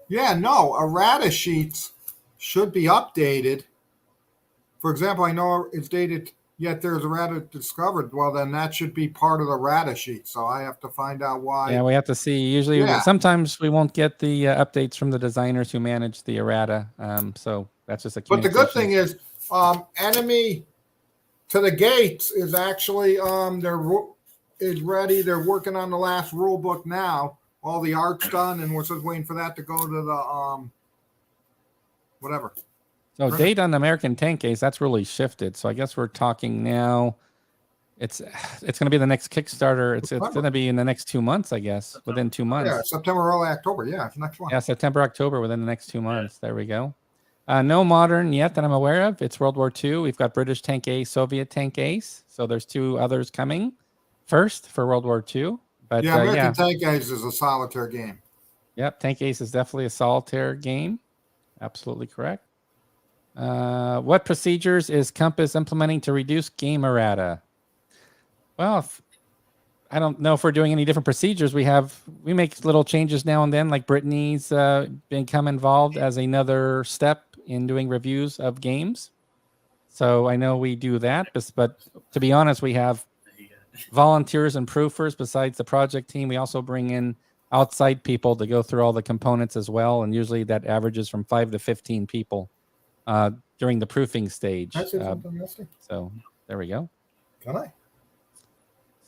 Yeah, no, errata sheets should be updated. For example, I know it's dated, yet there's errata discovered. Well, then that should be part of the errata sheet. So I have to find out why. Yeah, we have to see. Usually, sometimes we won't get the updates from the designers who manage the errata. So that's just a. But the good thing is, Enemy to the Gates is actually is ready. They're working on the last rule book now. All the art's done, and we're just waiting for that to go to the whatever. So date on American Tank Ace, that's really shifted. So I guess we're talking now. It's going to be the next Kickstarter. It's going to be in the next 2 months, I guess, within 2 months. Yeah, September, early October. Yeah, it's next one. Yeah, September, October, within the next 2 months. There we go. No modern yet that I'm aware of. It's World War II. We've got British Tank Ace, Soviet Tank Ace. So there's 2 others coming first for World War II. But yeah, American Tank Ace is a solitaire game. Yep, Tank Ace is definitely a solitaire game. Absolutely correct. What procedures is Compass implementing to reduce game errata? Well, I don't know if we're doing any different procedures. We make little changes now and then, like Brittany's become involved as another step in doing reviews of games. So I know we do that, but to be honest, we have volunteers and proofers besides the project team. We also bring in outside people to go through all the components as well, and usually that averages from 5 to 15 people during the proofing stage. So there we go. Can I?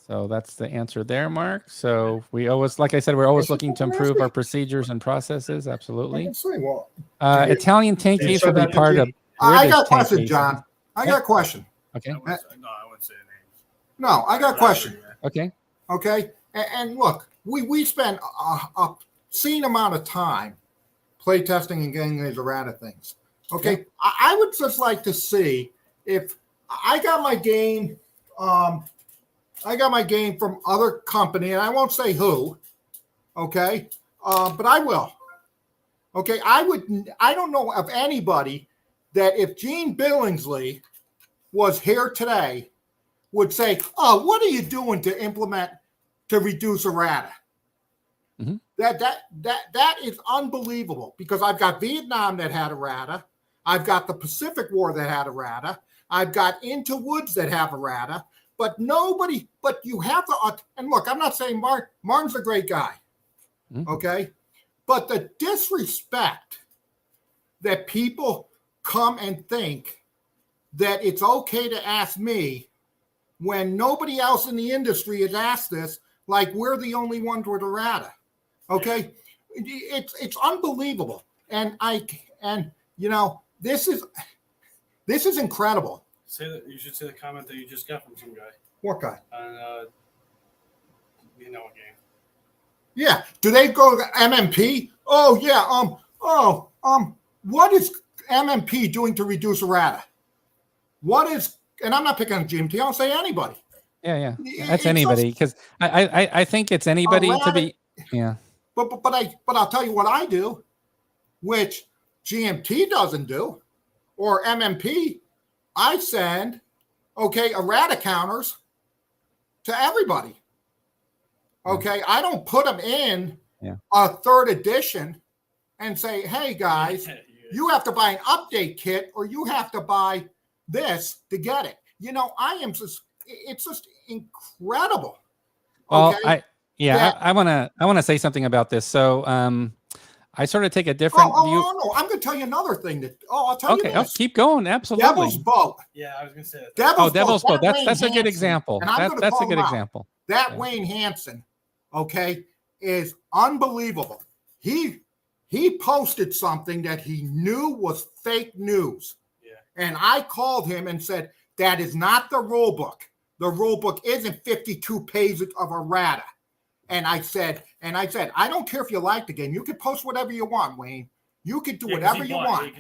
So that's the answer there, Mark. So we always, like I said, we're always looking to improve our procedures and processes. Absolutely. Italian Tank Ace will be part of. I got a question, John. I got a question. Okay. No, I wouldn't say names. No, I got a question. Okay. Okay. And look, we spent a obscene amount of time play testing and getting these errata things. Okay. Yeah. I would just like to see if I got my game. I got my game from other company, and I won't say who. Okay. But I will. Okay. I don't know of anybody that if Gene Billingsley was here today would say, "Oh, what are you doing to reduce errata?" Mm-hmm. That is unbelievable, because I've got Vietnam that had errata, I've got the Pacific War that had errata, I've got Into Woods that have errata, but nobody. But you have to. And look, I'm not saying Martin's a great guy, okay, but the disrespect that people come and think that it's okay to ask me when nobody else in the industry has asked this, like we're the only ones with errata. Okay, it's unbelievable, and you know, this is incredible. Say that you should say the comment that you just got from some guy. What guy? You know what game? Yeah. Do they go to MMP? Oh yeah. What is MMP doing to reduce errata? What is and I'm not picking on GMT. I'll say anybody. Yeah. It's That's anybody, because I think it's anybody to be. Yeah. But I'll tell you what I do, which GMT doesn't do, or MMP. I send errata counters to everybody. Okay, I don't put them in a third edition and say, hey guys, you have to buy an update kit or you have to buy this to get it. It's just incredible. Well, I want to say something about this. So I sort of take a different view. No, I'm going to tell you another thing I'll tell you this. Okay, keep going. Absolutely. Devil's Boat. Yeah, I was going to say that. Devil's Boat. That's a good example. That's a good example. That Wayne Hansen, is unbelievable. He posted something that he knew was fake news. Yeah. And I called him and said, that is not the rule book. The rule book isn't 52 pages of errata. And I said, I don't care if you like the game. You can post whatever you want, Wayne. You can do whatever you want.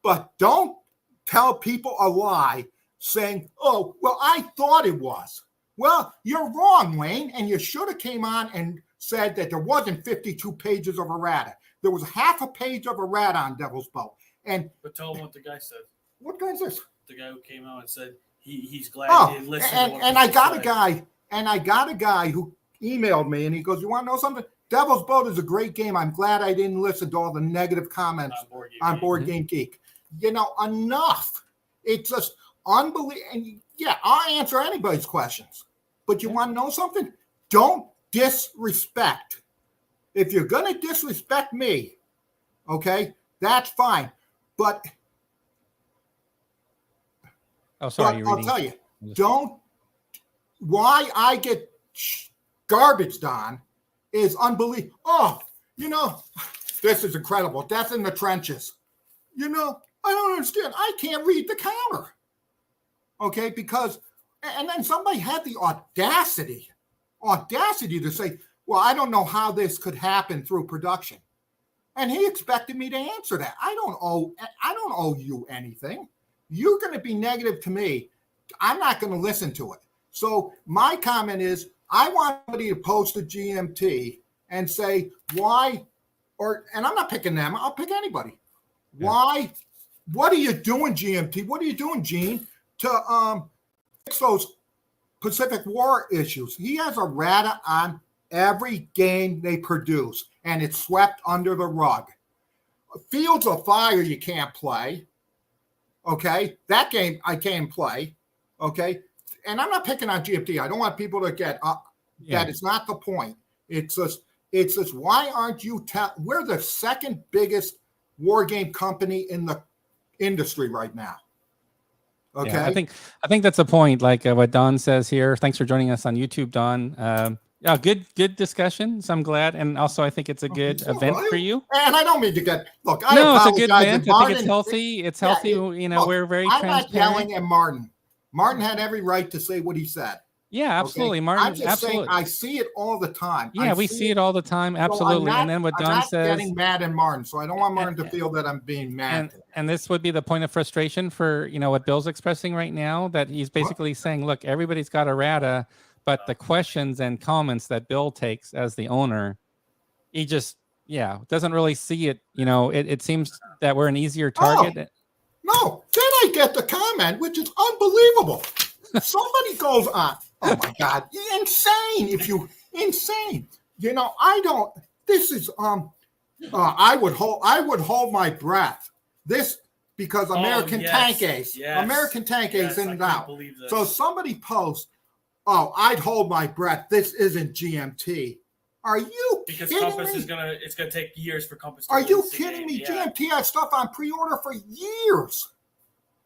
But don't tell people a lie saying, oh, well, I thought it was. Well, you're wrong, Wayne. And you should have came on and said that there wasn't 52 pages of errata. There was half a page of errata on Devil's Boat. But tell them what the guy said. What guy is this? The guy who came out and said he's glad he didn't listen. And I got a guy who emailed me and he goes, you want to know something? Devil's Boat is a great game. I'm glad I didn't listen to all the negative comments on Board Game Geek. Enough. It's just unbelievable. And I'll answer anybody's questions. But you want to know something? Don't disrespect. If you're going to disrespect me, that's fine. But I'll tell you, why I get garbaged on is unbelievable. Oh, this is incredible. Death in the trenches. I don't understand. I can't read the counter. Because, and then somebody had the audacity to say, well, I don't know how this could happen through production. And he expected me to answer that. I don't owe you anything. You're going to be negative to me. I'm not going to listen to it. So my comment is, I want somebody to post a GMT and say why, and I'm not picking them. I'll pick anybody. Yeah. Why? What are you doing, GMT? What are you doing, Gene, to fix those Pacific War issues? He has errata on every game they produce, and it's swept under the rug. Fields of Fire, you can't play. That game I can play. And I'm not picking on GMT. I don't want people to get that. It's not the point. It's just why aren't you we're the second biggest war game company in the industry right now. I think that's a point, like what Don says here. Thanks for joining us on YouTube, Don. Good discussion. So I'm glad, and also I think it's a good event for you. And I don't mean to get it's a good event. I think it's healthy. It's healthy. We're very transparent. I'm not yelling at Martin. Martin had every right to say what he said. Yeah, absolutely, Martin. I'm just saying, I see it all the time. Yeah, we see it all the time. Absolutely. And then what Don says. I'm getting mad at Martin, so I don't want Martin to feel that I'm being mad. And this would be the point of frustration for what Bill's expressing right now. That he's basically saying, look, everybody's got errata, but the questions and comments that Bill takes as the owner, he just doesn't really see it. It seems that we're an easier target. No, then I get the comment, which is unbelievable. Somebody goes on. Oh my God, insane. I don't. This is I would hold my breath. This because American Tank Ace, American Tank Ace in and out. So somebody posts, I'd hold my breath. This isn't GMT. Are you because kidding Compass me? It's gonna take years for Compass. Are you kidding me? Yeah. GMT has stuff on pre-order for years.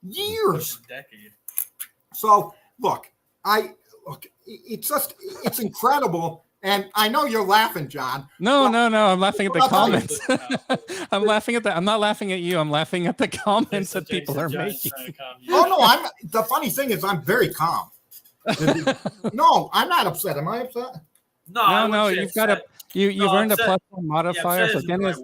A decade. So look, it's incredible. And I know you're laughing, John. No. I'm laughing at the comments. I'm not laughing at you. I'm laughing at the comments that people are making. No, the funny thing is I'm very calm. No, I'm not upset. Am I upset? No, you've got you've earned a +1 modifier. So Dennis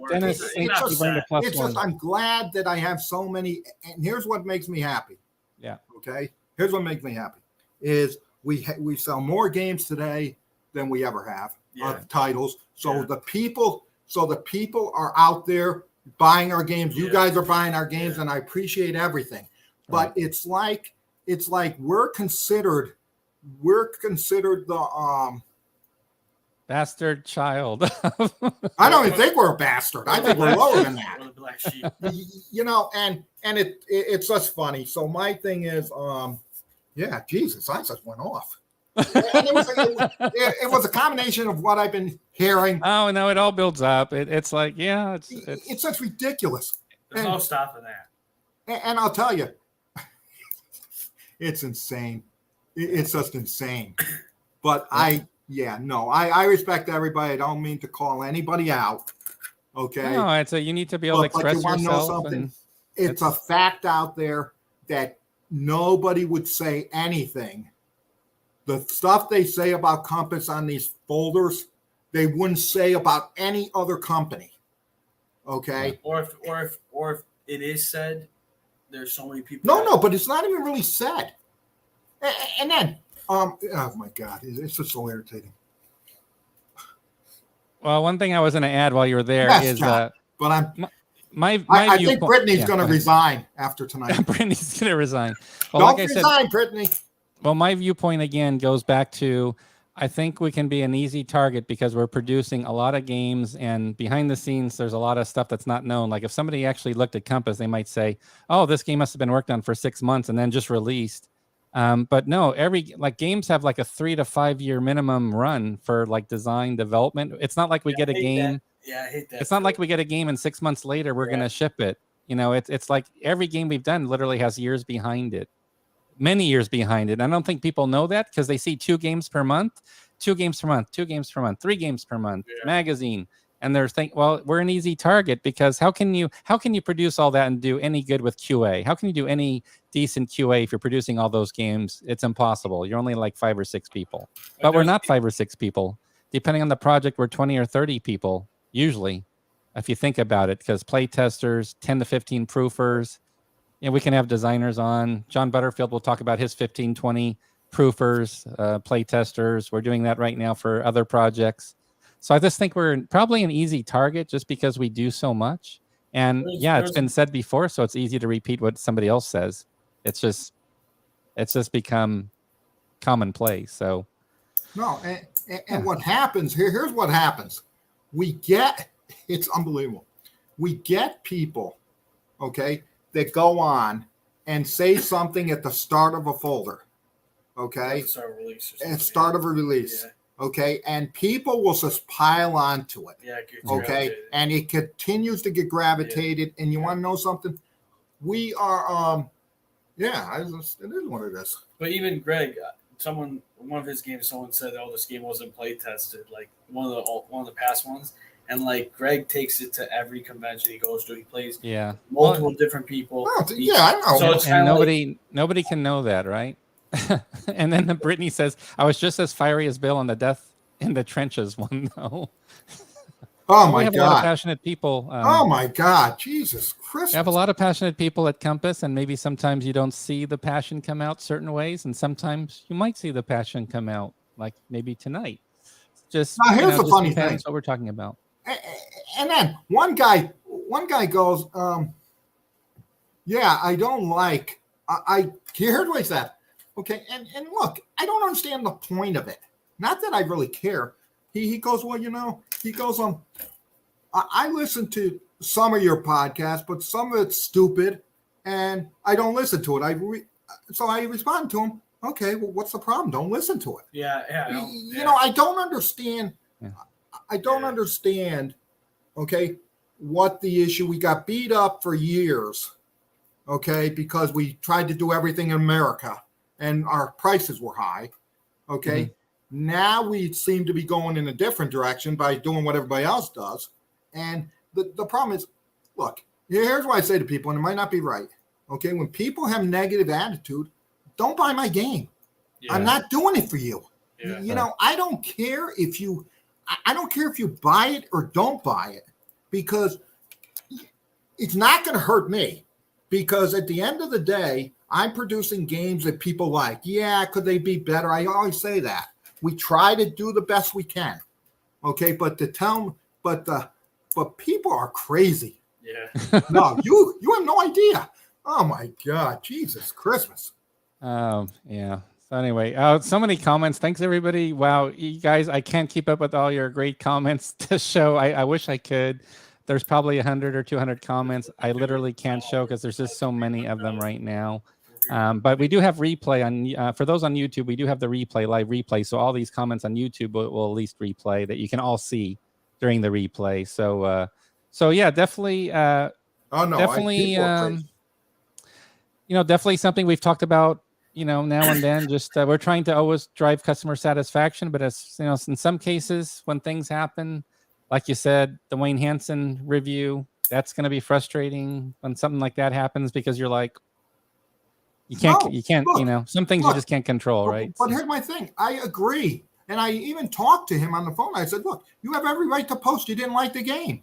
thinks you've earned a +1. I'm glad that I have so many, and here's what makes me happy. Yeah. Okay. Here's what makes me happy is we sell more games today than we ever have of titles. So the people are out there buying our games. You guys are buying our games, and I appreciate everything. But it's like we're considered the bastard child. I don't even think we're a bastard. I think we're lower than that. Or the black sheep. You know, and it's just funny. So my thing is, Jesus, I just went off. And it was a combination of what I've been hearing. Oh no, it all builds up. It's like, it's just ridiculous. There's no stopping that. And I'll tell you, it's insane. It's just insane. But I respect everybody. I don't mean to call anybody out. Okay. No, you need to be able to express yourself. It's a fact out there that nobody would say anything. The stuff they say about Compass on these folders, they wouldn't say about any other company. Okay. Or if it is said, there's so many people. No, but it's not even really said. And then, oh my God, it's just so irritating. Well, one thing I was going to add while you were there is but I think Brittany's going to resign after tonight. Brittany's going to resign. Well, Don't resign, Brittany. Well, my viewpoint again goes back to, I think we can be an easy target because we're producing a lot of games, and behind the scenes, there's a lot of stuff that's not known. Like if somebody actually looked at Compass, they might say, "Oh, this game must have been worked on for 6 months and then just released." But no, games have like a 3 to 5 year minimum run for like design development. It's not like we get a game. I hate that. It's not like we get a game and 6 months later we're going to ship it. You know, it's like every game we've done literally has years behind it. Many years behind it. I don't think people know that because they see 2 games per month, 2 games per month, 2 games per month, 3 games per month, magazine. And they're thinking, well, we're an easy target because how can you produce all that and do any good with QA? How can you do any decent QA if you're producing all those games? It's impossible. You're only like 5 or 6 people. But we're not 5 or 6 people. Depending on the project, we're 20 or 30 people, usually, if you think about it, because play testers, 10 to 15 proofers. You know, we can have designers on. John Butterfield will talk about his 15, 20 proofers, play testers. We're doing that right now for other projects. So I just think we're probably an easy target just because we do so much. And it's been said before, so it's easy to repeat what somebody else says. It's just become commonplace. So no, and what happens here's what happens. It's unbelievable. We get people, okay, that go on and say something at the start of a folder, okay? At start of a release, okay? And people will just pile onto it, okay? And it continues to get gravitated. And you want to know something? We are, it is what it is. But even Greg, one of his games, someone said, "Oh, this game wasn't play tested." Like one of the past ones. And like Greg takes it to every convention he goes to. He plays multiple different people. I know. So it's and nobody can know that, right? And then Brittany says, "I was just as fiery as Bill on the Death in the Trenches one, though." Oh my we have God! A lot of passionate people. Oh my God! Jesus Christ! We have a lot of passionate people at Compass, and maybe sometimes you don't see the passion come out certain ways, and sometimes you might see the passion come out, like maybe tonight. Just now, here's the funny thing. What we're talking about. And then one guy goes, I don't like, here's what he said. Okay. And look, I don't understand the point of it. Not that I really care. He goes, well, I listen to some of your podcasts, but some of it's stupid and I don't listen to it. So I respond to him. Okay. Well, what's the problem? Don't listen to it. I don't understand. Yeah. I don't understand, okay, what the issue. We got beat up for years, okay, because we tried to do everything in America and our prices were high, okay. Mm-hmm. Now we seem to be going in a different direction by doing what everybody else does. And the problem is, look, here's what I say to people, and it might not be right, okay, when people have negative attitude, don't buy my game. Yeah. I'm not doing it for you. Yeah. I don't care if you buy it or don't buy it, because it's not going to hurt me, because at the end of the day, I'm producing games that people like. Yeah, could they be better? I always say that. We try to do the best we can. Okay, but people are crazy. Yeah. No, you have no idea. Oh my God, Jesus Christmas. Yeah. So anyway, so many comments. Thanks everybody. Wow, you guys, I can't keep up with all your great comments to show. I wish I could. There's probably 100 or 200 comments. I literally can't show because there's just so many of them right now. But we do have replay on for those on YouTube. We do have the replay, live replay. So all these comments on YouTube will at least replay that you can all see during the replay. So yeah, definitely. Definitely. Definitely something we've talked about. Now and then. Just we're trying to always drive customer satisfaction, but as in some cases when things happen, like you said, the Wayne Hansen review, that's going to be frustrating when something like that happens because you're like. You can't, look, some things you just can't control, right? But here's my thing. I agree. And I even talked to him on the phone. I said, look, you have every right to post you didn't like the game.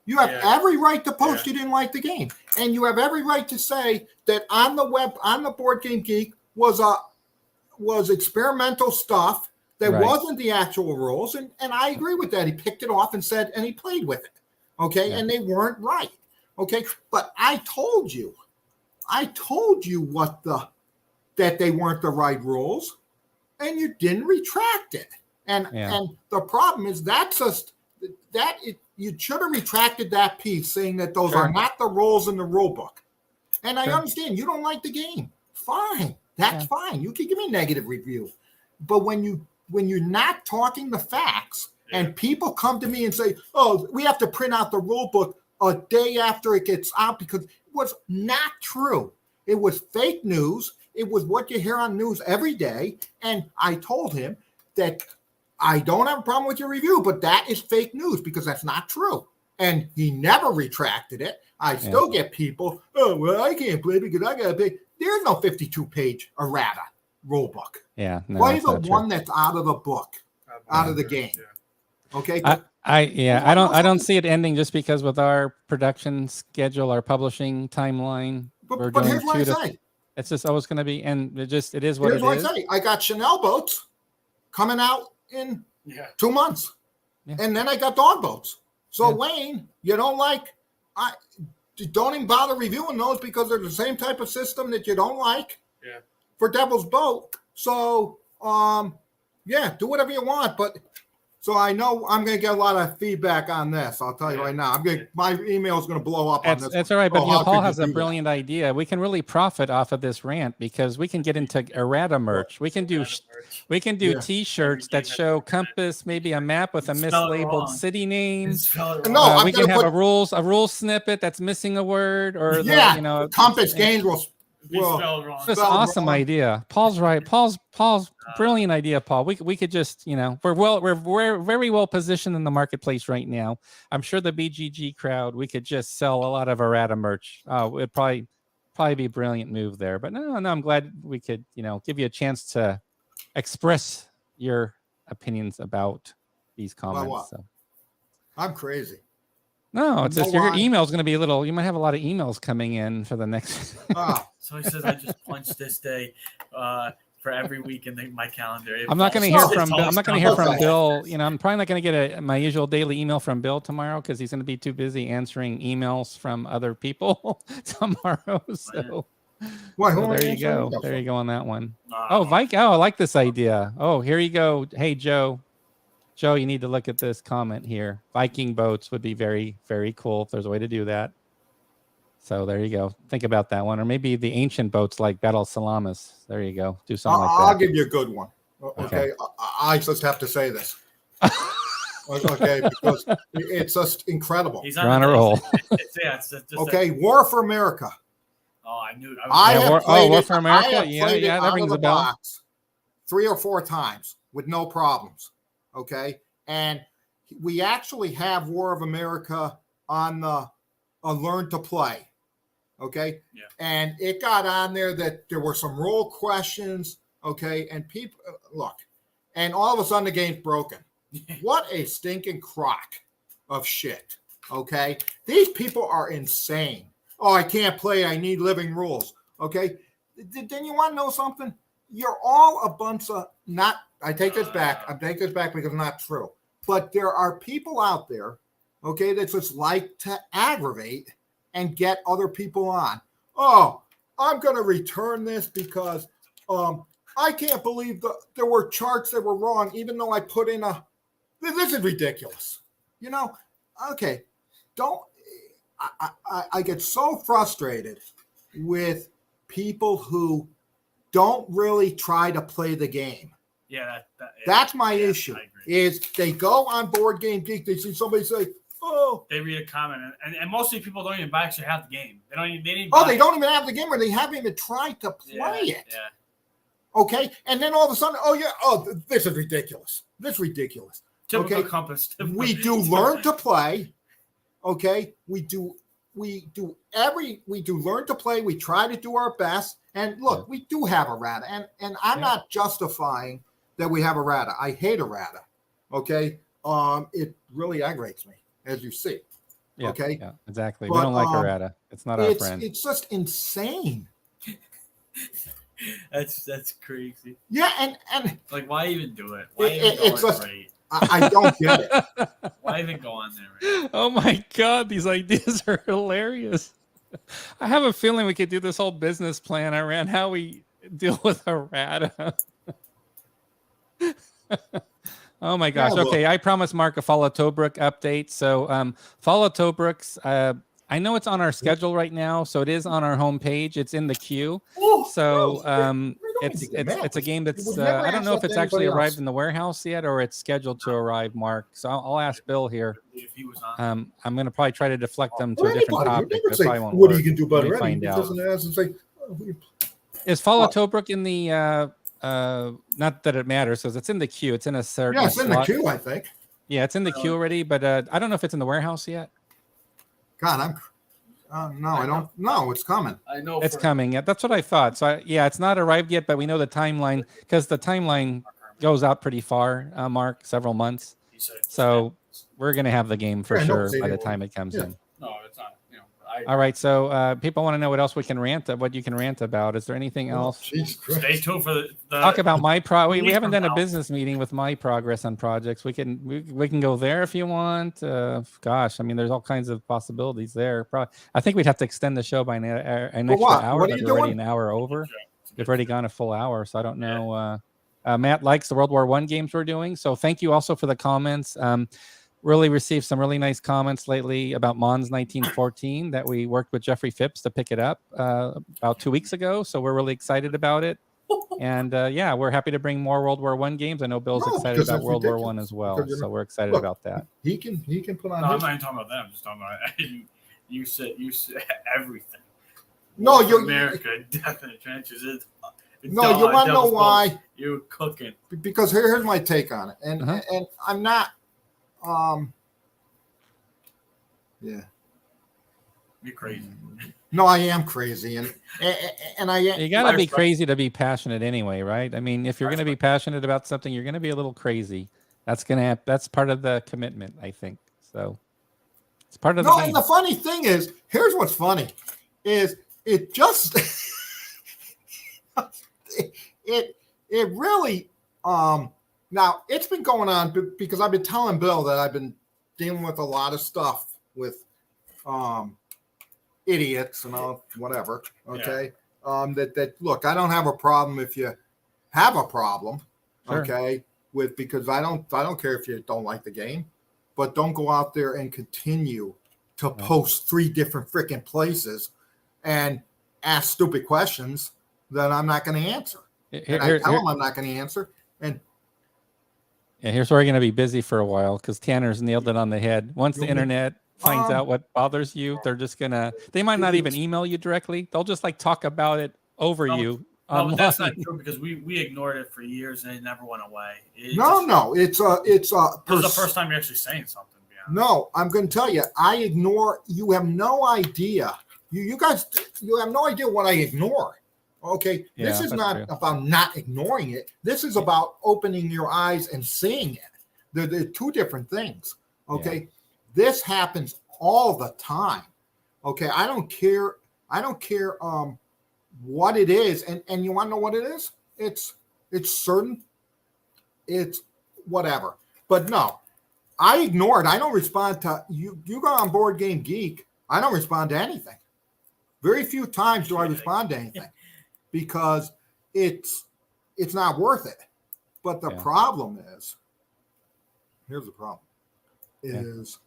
You have every right to post you didn't like the game. And you have every right to say that on the Board Game Geek was experimental stuff that wasn't the actual rules. And I agree with that. He picked it off and said, and he played with it. Okay. Yeah. And they weren't right. Okay. But I told you that they weren't the right rules, and you didn't retract it. And the problem is you should have retracted that piece saying that those are not the rules in the rule book. And I understand you don't like the game. Fine. That's fine. You can give me a negative review. But when you're not talking the facts and people come to me and say, oh, we have to print out the rule book a day after it gets out because was not true. It was fake news. It was what you hear on news every day. And I told him that I don't have a problem with your review, but that is fake news because that's not true. And he never retracted it. I still get people, oh, well, I can't play because I got to pay. There's no 52-page errata rule book. Yeah. No, play the one that's out of the book, out of the game. Yeah. Okay. I don't see it ending just because with our production schedule, our publishing timeline. But here's what I say. It's just always going to be, and it is what it is. Here's what I say. I got Chanel boats coming out in 2 months, and then I got dog boats. So Wayne, you don't like, don't even bother reviewing those because they're the same type of system that you don't like. Yeah. For Devil's Boat. So do whatever you want, but. So I know I'm going to get a lot of feedback on this. I'll tell you right now. My email is going to blow up on this. That's all right. But Paul has a brilliant idea. We can really profit off of this rant because we can get into errata merch. We can do T-shirts that show compass, maybe a map with a mislabeled city name. We can have a rule snippet that's missing a word, or compass games will. Just awesome idea. Paul's right. Paul's brilliant idea, Paul. We could just, we're very well positioned in the marketplace right now. I'm sure the BGG crowd, we could just sell a lot of errata merch. It'd probably be a brilliant move there. But no, I'm glad we could, give you a chance to express your opinions about these comments. So. I'm crazy. No, it's just your email is going to be you might have a lot of emails coming in for the next. So he says, I just punched this day for every week in my calendar. I'm not going to hear from Bill. I'm not going to hear from Bill. I'm probably not going to get my usual daily email from Bill tomorrow because he's going to be too busy answering emails from other people tomorrow. So, there you go. There you go on that one. Vike. Oh, I like this idea. Oh, here you go. Hey, Joe. Joe, you need to look at this comment here. Viking boats would be very, very cool if there's a way to do that. So there you go. Think about that one. Or maybe the ancient boats like Battle Salamis. There you go. Do something like that. I'll give you a good one. Okay. I just have to say this. Okay, because it's just incredible. You're on a roll. Okay, War for America. Oh, I knew. War for America? Yeah, that rings a bell. 3 or 4 times with no problems. Okay, and we actually have War of America on the Learn to Play. Okay, and it got on there that there were some rule questions. Okay, and people look, and all of a sudden the game's broken. What a stinking crock of shit. Okay, these people are insane. Oh, I can't play. I need living rules. Okay, then you want to know something? You're all a bunch of not. I take this back. I take this back because it's not true. But there are people out there, okay, that just like to aggravate and get other people on. Oh, I'm going to return this because I can't believe there were charts that were wrong, even though I put in a. This is ridiculous. You know, okay, don't. I get so frustrated with people who don't really try to play the game. Yeah, that's my issue. Is they go on Board Game Geek, they see somebody say, "Oh," they read a comment, and most of the people don't even actually have the game. They don't even. They don't even have the game, or they haven't even tried to play it. Yeah. Okay, and then all of a sudden, this is ridiculous. This is ridiculous. Typical Compass. We do learn to play. Okay, we do learn to play. We try to do our best. And look, we do have errata. And I'm not justifying that we have errata. I hate errata. Okay. It really aggravates me, as you see. Yeah, okay. Yeah, exactly. We don't like errata. It's not our friend. It's just insane. That's crazy. Yeah, and like, why even do it? It's just I don't get it. Why even go on there? Right? Oh my God, these ideas are hilarious. I have a feeling we could do this whole business plan around how we deal with errata. Oh my gosh. Okay, I promised Mark a Fall of Tobruk update. So Fall of Tobruk's, I know it's on our schedule right now, so it is on our homepage. It's in the queue. So it's a game that's I don't know if it's actually arrived in the warehouse yet or it's scheduled to arrive, Mark. So I'll ask Bill here. If he was on. I'm going to probably try to deflect them to a different topic. What you can do about it? Find out. Say, is Fall of Tobruk in the not that it matters because it's in the queue. It's in a certain. Yeah, it's in the queue, I think. Yeah, it's in the queue already, but I don't know if it's in the warehouse yet. God, no, I don't know. It's coming. I know it's coming. Yeah, that's what I thought. So it's not arrived yet, but we know the timeline because the timeline goes out pretty far, Mark, several months. So we're gonna have the game for sure by the time it comes in. No, it's not. All right, so people want to know what else we can what you can rant about. Is there anything else? Stay tuned for the talk about we haven't done a business meeting with my progress on projects. We can go there if you want. Gosh, I mean, there's all kinds of possibilities there. I think we'd have to extend the show by an extra hour. But we're already an hour over. We've already gone a full hour, so I don't know. Matt likes the World War I games we're doing, so thank you also for the comments. Really received some really nice comments lately about Mons 1914 that we worked with Jeffrey Phipps to pick it up about 2 weeks ago. So we're really excited about it. And we're happy to bring more World War I games. I know Bill's excited about World War I as well. So we're excited about that. He can put on. No, I'm not even talking about that. I'm just talking about you said everything. No, America, death in the trenches. You want to know why? You're cooking. Because here's my take on it, and I'm not. Yeah. You're crazy. No, I am crazy, and I. You gotta be crazy to be passionate anyway, right? I mean, if you're gonna be passionate about something, you're gonna be a little crazy. That's part of the commitment, I think. So it's part of the game. And the funny thing is, here's what's funny, is it just it really now, it's been going on because I've been telling Bill that I've been dealing with a lot of stuff with idiots and all, whatever. Okay. Yeah. That look, I don't have a problem if you have a problem. Sure. Okay. Because I don't care if you don't like the game, but don't go out there and continue to post 3 different freaking places and ask stupid questions that I'm not going to answer. And I tell them I'm not going to answer. And here's where you're going to be busy for a while because Tanner's nailed it on the head. Once the internet finds out what bothers you, they might not even email you directly. They'll just talk about it over you. No, that's not true because we ignored it for years and it never went away. It's this is the first time you're actually saying something. No, I'm going to tell you, I ignore. You have no idea. You guys, you have no idea what I ignore. Okay, this is not about not ignoring it. This is about opening your eyes and seeing it. They're 2 different things. Okay, this happens all the time. Okay, I don't care what it is, and you want to know what it is? It's certain. It's whatever. But no, I ignore it. I don't respond to you. You go on Board Game Geek. I don't respond to anything. Very few times do I respond to anything because it's not worth it. But the problem is, here's the problem: it's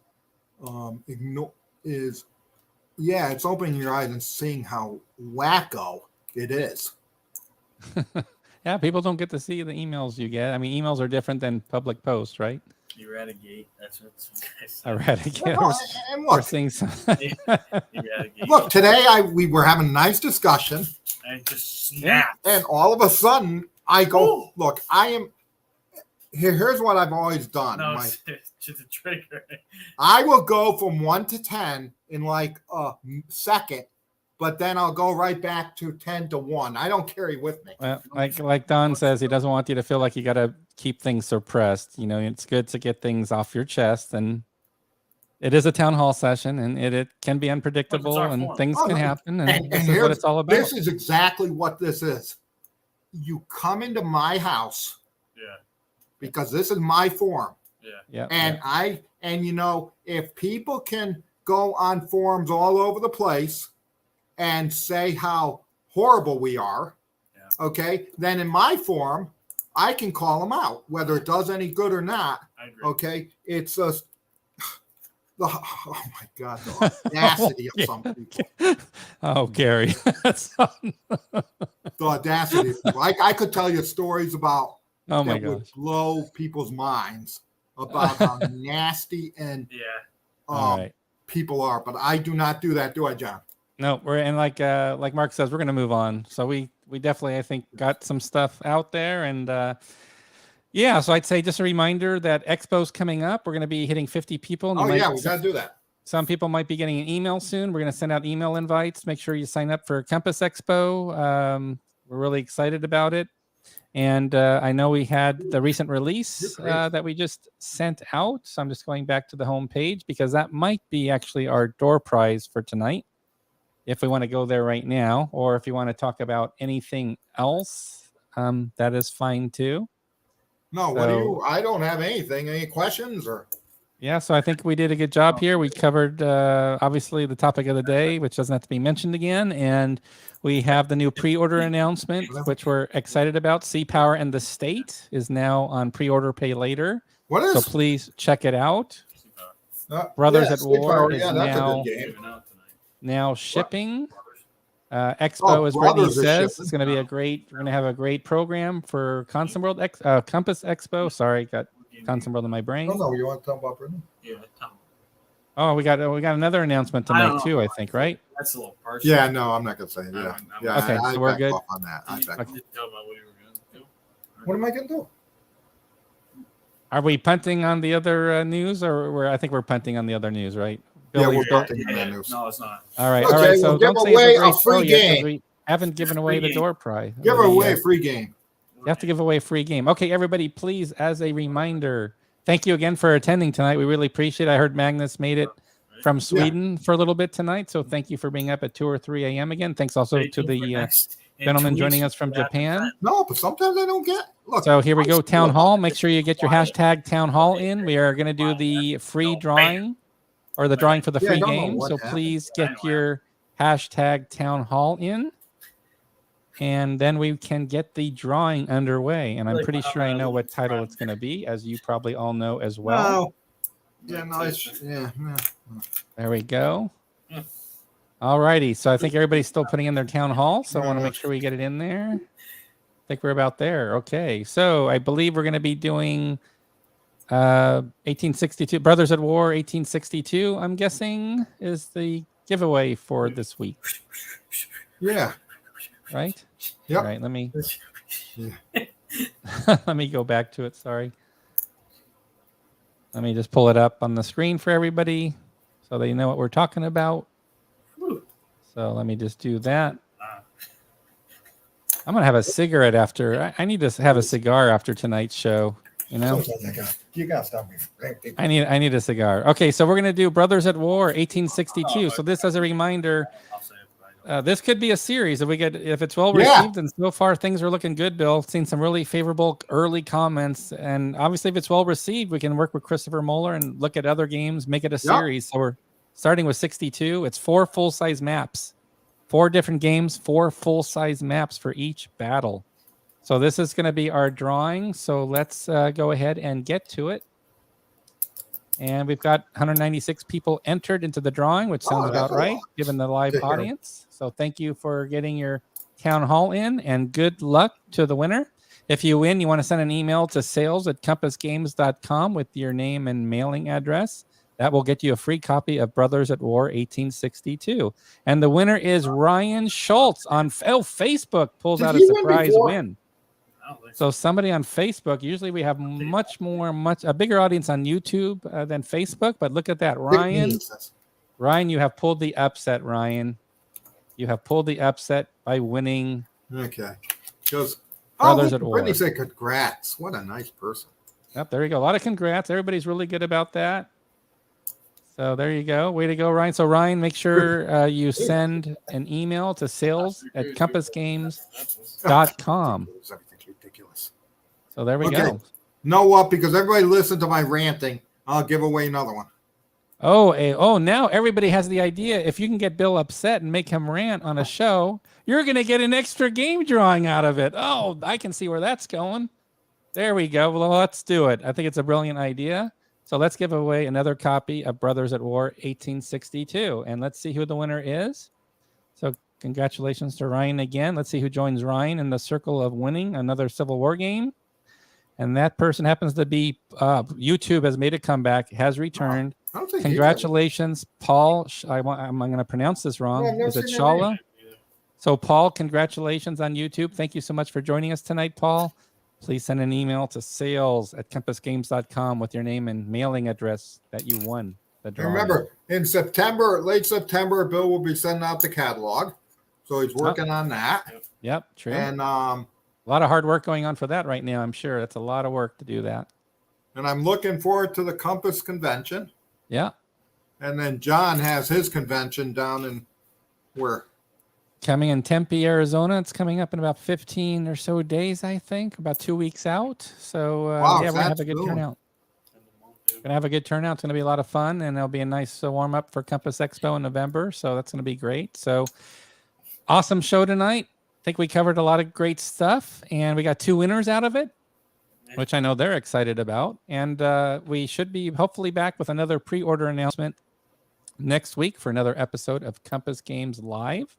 opening your eyes and seeing how wacko it is. Yeah, people don't get to see the emails you get. I mean, emails are different than public posts, right? Eradicate. That's what some guys say. Eradicate. And We're look, seeing some. Eradicate. look, today we were having a nice discussion, I just snapped. and all of a sudden I go, look, I am. Here's what I've always done. No, it's just a trigger. I will go from 1 to 10 in like a second, but then I'll go right back to 10 to 1. I don't carry with me. Well, like Don says, he doesn't want you to feel like you got to keep things suppressed. You know, it's good to get things off your chest, and it is a town hall session, and it can be unpredictable, and forum. things can happen, and this is here's what it's all about. This is exactly what this is. You come into my house, because this is my forum, and you know, if people can go on forums all over the place and say how horrible we are, okay, then in my forum, I can call them out, whether it does any good or not. I agree. Okay, it's a oh my God, the audacity of some people. Oh, Gary, The audacity of people. I could tell you stories about my would gosh, blow people's minds about how nasty and all right. people are, but I do not do that, do I, John? No, we're and like Mark says, we're gonna move on. So we definitely, I think, got some stuff out there, and so I'd say just a reminder that Expo's coming up. We're gonna be hitting 50 people. We gotta do that. Some people might be getting an email soon. We're gonna send out email invites. Make sure you sign up for Compass Expo. We're really excited about it, and I know we had the recent release that we just sent out. So I'm just going back to the home page because that might be actually our door prize for tonight. If we want to go there right now, or if you want to talk about anything else, that is fine too. No, I don't have anything. Any questions or? Yeah, so I think we did a good job here. We covered obviously the topic of the day, which doesn't have to be mentioned again, and we have the new pre-order announcement, which we're excited about. Sea Power and the State is now on pre-order, pay later. What is? So please check it out. Brothers at War is now shipping. Expo, as Brittany says, it's going to be we're going to have a great program for Compass Expo. Sorry, got Constant World in my brain. Oh, no, you want to talk about Brittany? Yeah, Oh, we got another announcement to make too, I think, right? That's a little partial. Yeah, no, I'm not going to say it. Yeah. Okay, so we're good on that. What am I going to do? Are we punting on the other news, or I think we're punting on the we're right? We're punting on that news. No, it's not. All right, Okay, all right. So we'll don't give say away it's a free game. We haven't given away the door prize. Give away a free game. You have to give away a free game. Okay, everybody, please, as a reminder, thank you again for attending tonight. We really appreciate it. I heard Magnus made it from Sweden for a little bit tonight, so thank you for being up at 2 or 3 a.m. again. Thanks also to the gentleman joining us from Japan. No, but sometimes I don't get. Look, so here we go, Town Hall. Make sure you get your hashtag Town Hall in. We are going to do the free drawing, or the drawing for the free game. So please get your hashtag Town Hall in, and then we can get the drawing underway. And I'm pretty sure I know what title it's going to be, as you probably all know as well. There we go. All righty. So I think everybody's still putting in their Town Hall. So I want to make sure we get it in there. I think we're about there. Okay. So I believe we're going to be doing 1862 Brothers at War 1862, I'm guessing, is the giveaway for this week. Yeah. Right? Yep. All right. Let me let me go back to it. Sorry. Let me just pull it up on the screen for everybody so they know what we're talking about. So let me just do that. I'm going to have a cigarette after. I need to have a cigar after tonight's show. You know, you got to stop me. I need a cigar. Okay, so we're going to do Brothers at War 1862. So this as a reminder, This could be a series if it's well received, and so far things are looking good. Bill, seen some really favorable early comments, and obviously if it's well received, we can work with Christopher Moeller and look at other games, make it a series. So we're starting with 62. It's 4 full-size maps, 4 different games, 4 full-size maps for each battle. So this is going to be our drawing. So let's go ahead and get to it. And we've got 196 people entered into the drawing, which sounds about right, given the live audience. So thank you for getting your town hall in, and good luck to the winner. If you win, you want to send an email to sales@compassgames.com with your name and mailing address. That will get you a free copy of Brothers at War 1862. And the winner is Ryan Schultz on Facebook. Pulls out a surprise win. So somebody on Facebook, usually we have a bigger audience on YouTube than Facebook, but look at that. Ryan, you have pulled the upset, Ryan. You have pulled the upset by winning. Okay. Goes, Brothers at War. Brittany said congrats. What a nice person. Yep, there you go. A lot of congrats. Everybody's really good about that. So there you go. Way to go, Ryan. So Ryan, make sure you send an email to sales@compassgames.com. Ridiculous. So there we go. Know what? Because everybody listened to my ranting, I'll give away another one. Now everybody has the idea. If you can get Bill upset and make him rant on a show, you're going to get an extra game drawing out of it. Oh, I can see where that's going. There we go. Well, let's do it. I think it's a brilliant idea. So let's give away another copy of Brothers at War 1862. And let's see who the winner is. So congratulations to Ryan again. Let's see who joins Ryan in the circle of winning another Civil War game. And that person happens to be YouTube has made a comeback, has returned. Congratulations, Paul. I'm going to pronounce this wrong. Is it Shala? So, Paul, congratulations on YouTube. Thank you so much for joining us tonight, Paul. Please send an email to sales@compassgames.com with your name and mailing address that you won the drawing. Remember, in September, late September, Bill will be sending out the catalog. So he's working on that. Yep, true. And a lot of hard work going on for that right now, I'm sure. That's a lot of work to do that. And I'm looking forward to the Compass convention. Yeah. And then John has his convention down in where? Coming in Tempe, Arizona. It's coming up in about 15 or so days, I think, about 2 weeks out. So, wow, we're going to have a good turnout. Going to have a good turnout. It's going to be a lot of fun, and it'll be a nice warm up for Compass Expo in November. So that's going to be great. So awesome show tonight. I think we covered a lot of great stuff, and we got 2 winners out of it, which I know they're excited about. And we should be hopefully back with another pre-order announcement next week for another episode of Compass Games Live.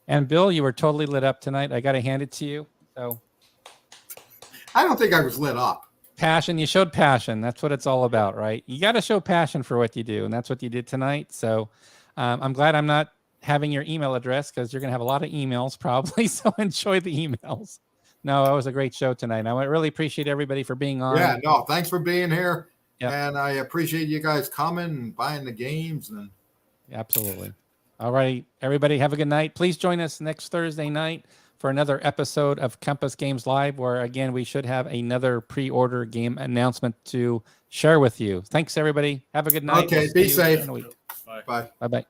And Bill, you were totally lit up tonight. I got to hand it to you. So I don't think I was lit up. Passion. You showed passion. That's what it's all about, right? You got to show passion for what you do, and that's what you did tonight. So I'm glad I'm not having your email address, because you're going to have a lot of emails probably. So enjoy the emails. No, it was a great show tonight. I really appreciate everybody for being on. Yeah, no, thanks for being here. Yep. And I appreciate you guys coming and buying the games. And absolutely. All right, everybody, have a good night. Please join us next Thursday night for another episode of Compass Games Live, where, again, we should have another pre-order game announcement to share with you. Thanks, everybody. Have a good night. Okay, be safe. Bye. Bye. Bye-bye.